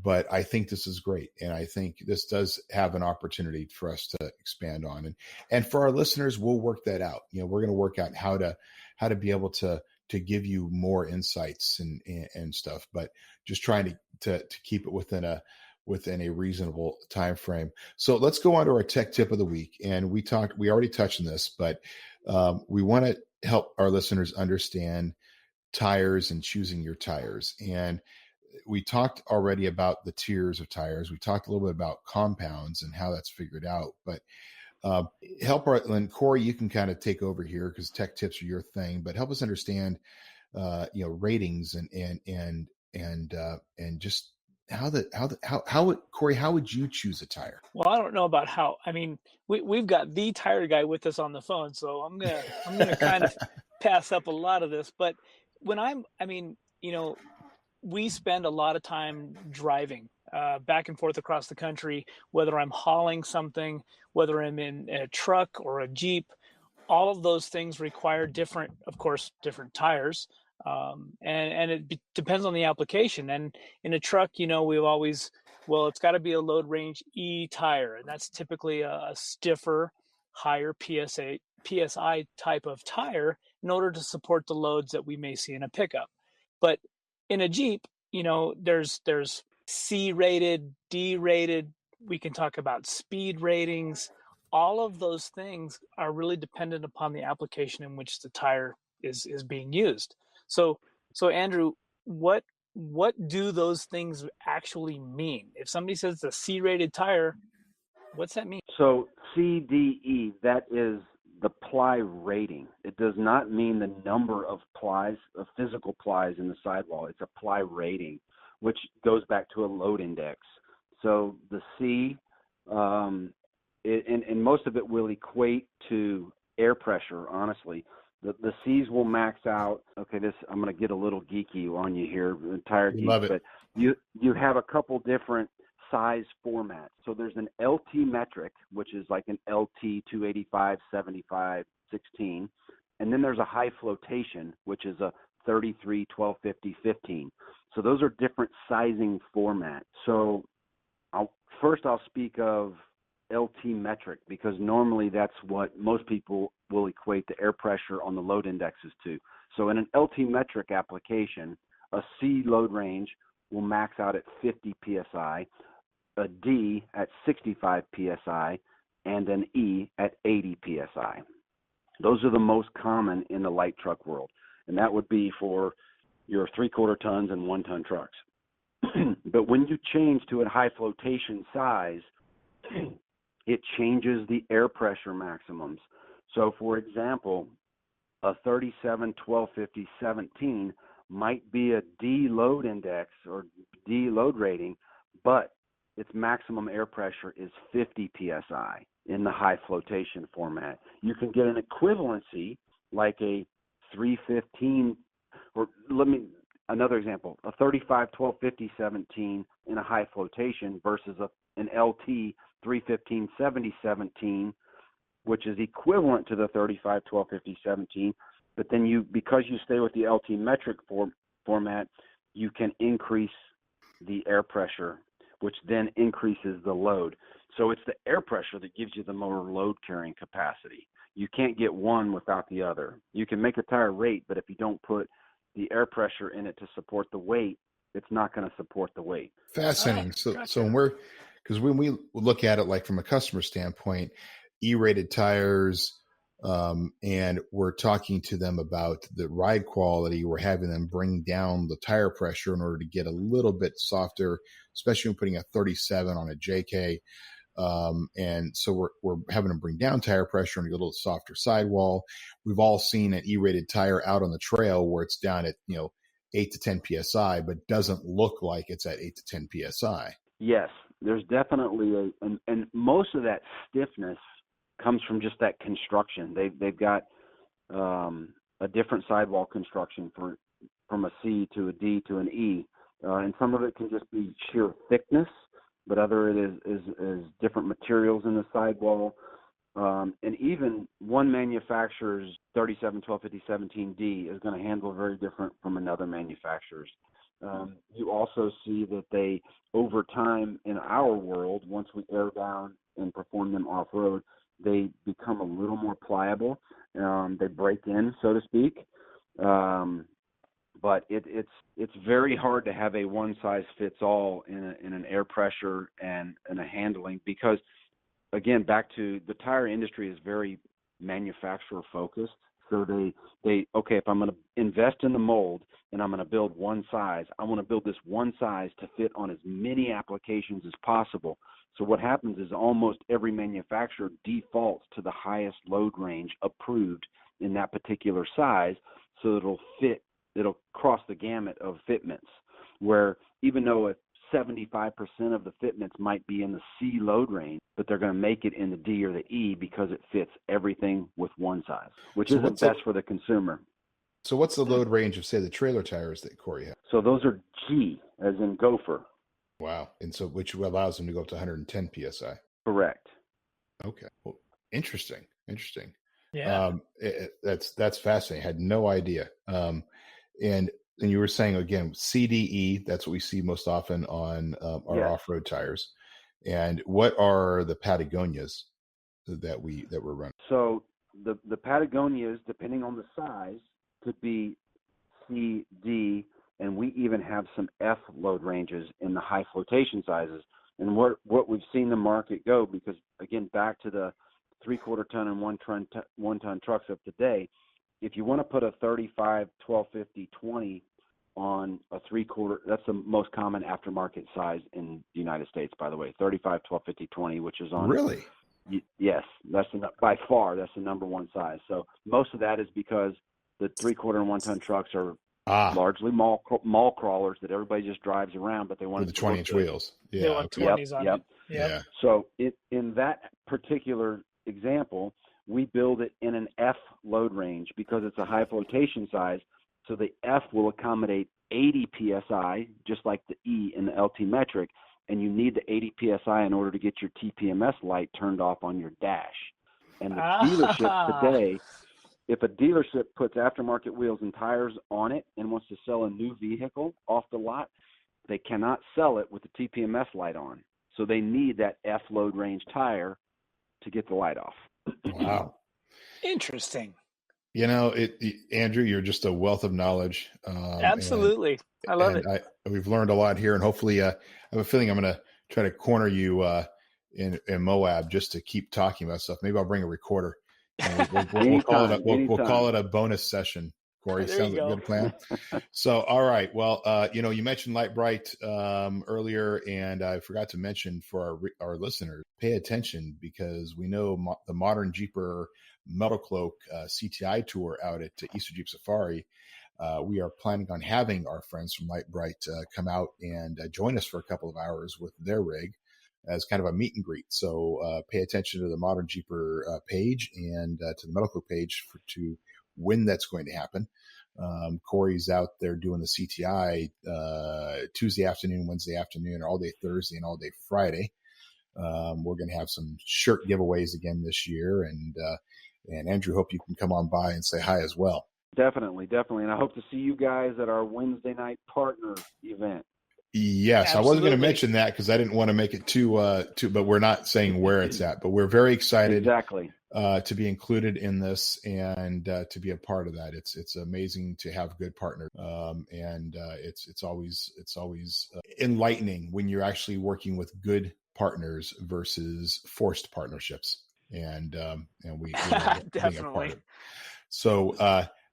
but I think this is great, and I think this does have an opportunity for us to expand on, and for our listeners, we'll work that out. We're going to work out how to be able to give you more insights and stuff, but just trying to keep it within a reasonable time frame. So let's go on to our tech tip of the week. And we already touched on this, but we want to help our listeners understand tires and choosing your tires. And we talked already about the tiers of tires. We talked a little bit about compounds and how that's figured out, but and Corey, you can kind of take over here because tech tips are your thing, but help us understand, ratings and just Corey, how would you choose a tire? Well, I don't know about how. I mean, we've got the tire guy with us on the phone, so I'm gonna kind of pass up a lot of this. But when we spend a lot of time driving back and forth across the country, whether I'm hauling something, whether I'm in a truck or a Jeep. All of those things require different tires. And it depends on the application. And in a truck, it's got to be a load range E tire, and that's typically a stiffer, higher PSI type of tire in order to support the loads that we may see in a pickup. But in a Jeep, there's C rated, D rated. We can talk about speed ratings. All of those things are really dependent upon the application in which the tire is being used. So Andrew, what do those things actually mean? If somebody says it's a C rated tire, what's that mean? So CDE, that is the ply rating. It does not mean the number of plies, of physical plies in the sidewall. It's a ply rating, which goes back to a load index. So the C, and most of it will equate to air pressure, honestly. The C's will max out. Okay, I'm going to get a little geeky on you here, tire geek, Love it. but you have a couple different size formats. So there's an LT metric, which is like an LT 285, 75, 16, and then there's a high flotation, which is a 33, 12, 50, 15. So those are different sizing formats. So I'll speak of LT metric, because normally that's what most people will equate the air pressure on the load indexes to. So in an LT metric application, a C load range will max out at 50 PSI, a D at 65 PSI, and an E at 80 PSI. Those are the most common in the light truck world, and that would be for your 3/4 tons and 1 ton trucks. But when you change to a high flotation size, it changes the air pressure maximums. So for example, a 37 12 50 17 might be a D load index or D load rating, but its maximum air pressure is 50 PSI in the high flotation format. You can get an equivalency like a 315, or another example, a 35 12 50 17 in a high flotation versus an LT 315 70 17, which is equivalent to the 35 12 50 17. But then because you stay with the LT metric format, you can increase the air pressure, which then increases the load. So it's the air pressure that gives you the more load carrying capacity. You can't get one without the other. You can make a tire rate, but if you don't put the air pressure in it to support the weight, it's not going to support the weight. Fascinating. Gotcha. So when we look at it like from a customer standpoint, E-rated tires, and we're talking to them about the ride quality, we're having them bring down the tire pressure in order to get a little bit softer, especially when putting a 37 on a JK. And so we're having them bring down tire pressure and get a little softer sidewall. We've all seen an E-rated tire out on the trail where it's down at 8 to 10 PSI, but doesn't look like it's at 8 to 10 PSI. Yes, there's definitely and most of that stiffness comes from just that construction. They've got a different sidewall construction from a C to a D to an E, and some of it can just be sheer thickness, but other it is different materials in the sidewall. And even one manufacturer's 37 12 50 17D is going to handle very different from another manufacturer's. You also see that they, over time in our world, once we air down and perform them off-road, they become a little more pliable. They break in, so to speak. But it's very hard to have a one-size-fits-all in an air pressure and a handling, because, again, back to the tire industry is very manufacturer-focused. So they okay, if I'm going to invest in the mold and I'm going to build one size, I want to build this one size to fit on as many applications as possible. So what happens is almost every manufacturer defaults to the highest load range approved in that particular size, so it'll cross the gamut of fitments, where even though 75% of the fitments might be in the C load range, but they're going to make it in the D or the E because it fits everything with one size, which is the best for the consumer. So what's the load range of, say, the trailer tires that Corey has? So those are G, as in gopher. Wow. And so which allows them to go up to 110 PSI. Correct. Okay. Well, interesting. Yeah. That's fascinating. I had no idea. And you were saying, again, CDE, that's what we see most often on our off-road tires. And what are the Patagonias? that we're running? So the Patagonias, depending on the size, could be C, D, and we even have some F load ranges in the high flotation sizes. And what we've seen the market go, because again, back to the 3/4 ton and 1 ton trucks of today, if you want to put a 35, 12, 50, 20 on a 3/4, that's the most common aftermarket size in the United States, by the way, 35, 12, 50, 20, which is on. Really? Yes, by far, that's the number one size. So most of that is because the 3/4 and 1 ton trucks are largely mall crawlers that everybody just drives around, but they want with the 20-inch wheels. Yeah, they want 20s on it. Yeah. So in that particular example, we build it in an F load range because it's a high flotation size. So the F will accommodate 80 PSI, just like the E in the LT metric, and you need the 80 PSI in order to get your TPMS light turned off on your dash. And the dealership today, if a dealership puts aftermarket wheels and tires on it and wants to sell a new vehicle off the lot, they cannot sell it with the TPMS light on. So they need that F load range tire to get the light off. Wow. Interesting. You know, Andrew, you're just a wealth of knowledge. Absolutely. I love it. We've learned a lot here, and hopefully I have a feeling I'm going to try to corner you in Moab just to keep talking about stuff. Maybe I'll bring a recorder. And we'll call it a bonus session. Corey, sounds like a good plan. So, all right. Well, you mentioned Lite-Brite earlier, and I forgot to mention for our listeners, pay attention because we know the Modern Jeeper Metal Cloak CTI tour out at Easter Jeep Safari. We are planning on having our friends from Lite-Brite come out and join us for a couple of hours with their rig as kind of a meet and greet. So pay attention to the Modern Jeeper page and to the Metal Cloak page to when that's going to happen. Corey's out there doing the CTI Tuesday afternoon, Wednesday afternoon, all day Thursday, and all day Friday. We're going to have some shirt giveaways again this year, and Andrew, hope you can come on by and say hi as well. Definitely, and I hope to see you guys at our Wednesday night partner event. Yes, absolutely. I wasn't going to mention that because I didn't want to make it too, but we're not saying where it's at. But we're very excited to be included in this and to be a part of that. It's amazing to have good partners, and it's always enlightening when you're actually working with good partners versus forced partnerships. And we definitely. So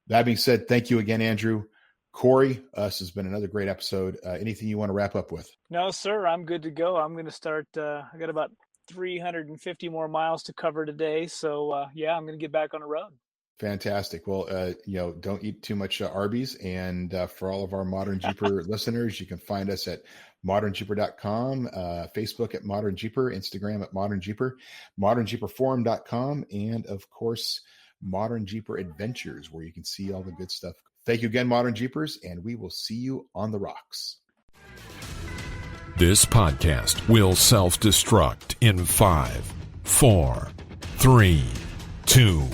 that being said, thank you again, Andrew. Corey, this has been another great episode. Anything you want to wrap up with? No, sir. I'm good to go. I'm going to start. I got about 350 more miles to cover today. So, I'm going to get back on the road. Fantastic. Well, don't eat too much Arby's. And for all of our Modern Jeeper listeners, you can find us at modernjeeper.com, Facebook at Modern Jeeper, Instagram at Modern Jeeper, modernjeeperforum.com, and of course, Modern Jeeper Adventures, where you can see all the good stuff. Thank you again, Modern Jeepers, and we will see you on the rocks. This podcast will self-destruct in 5, 4, 3, 2,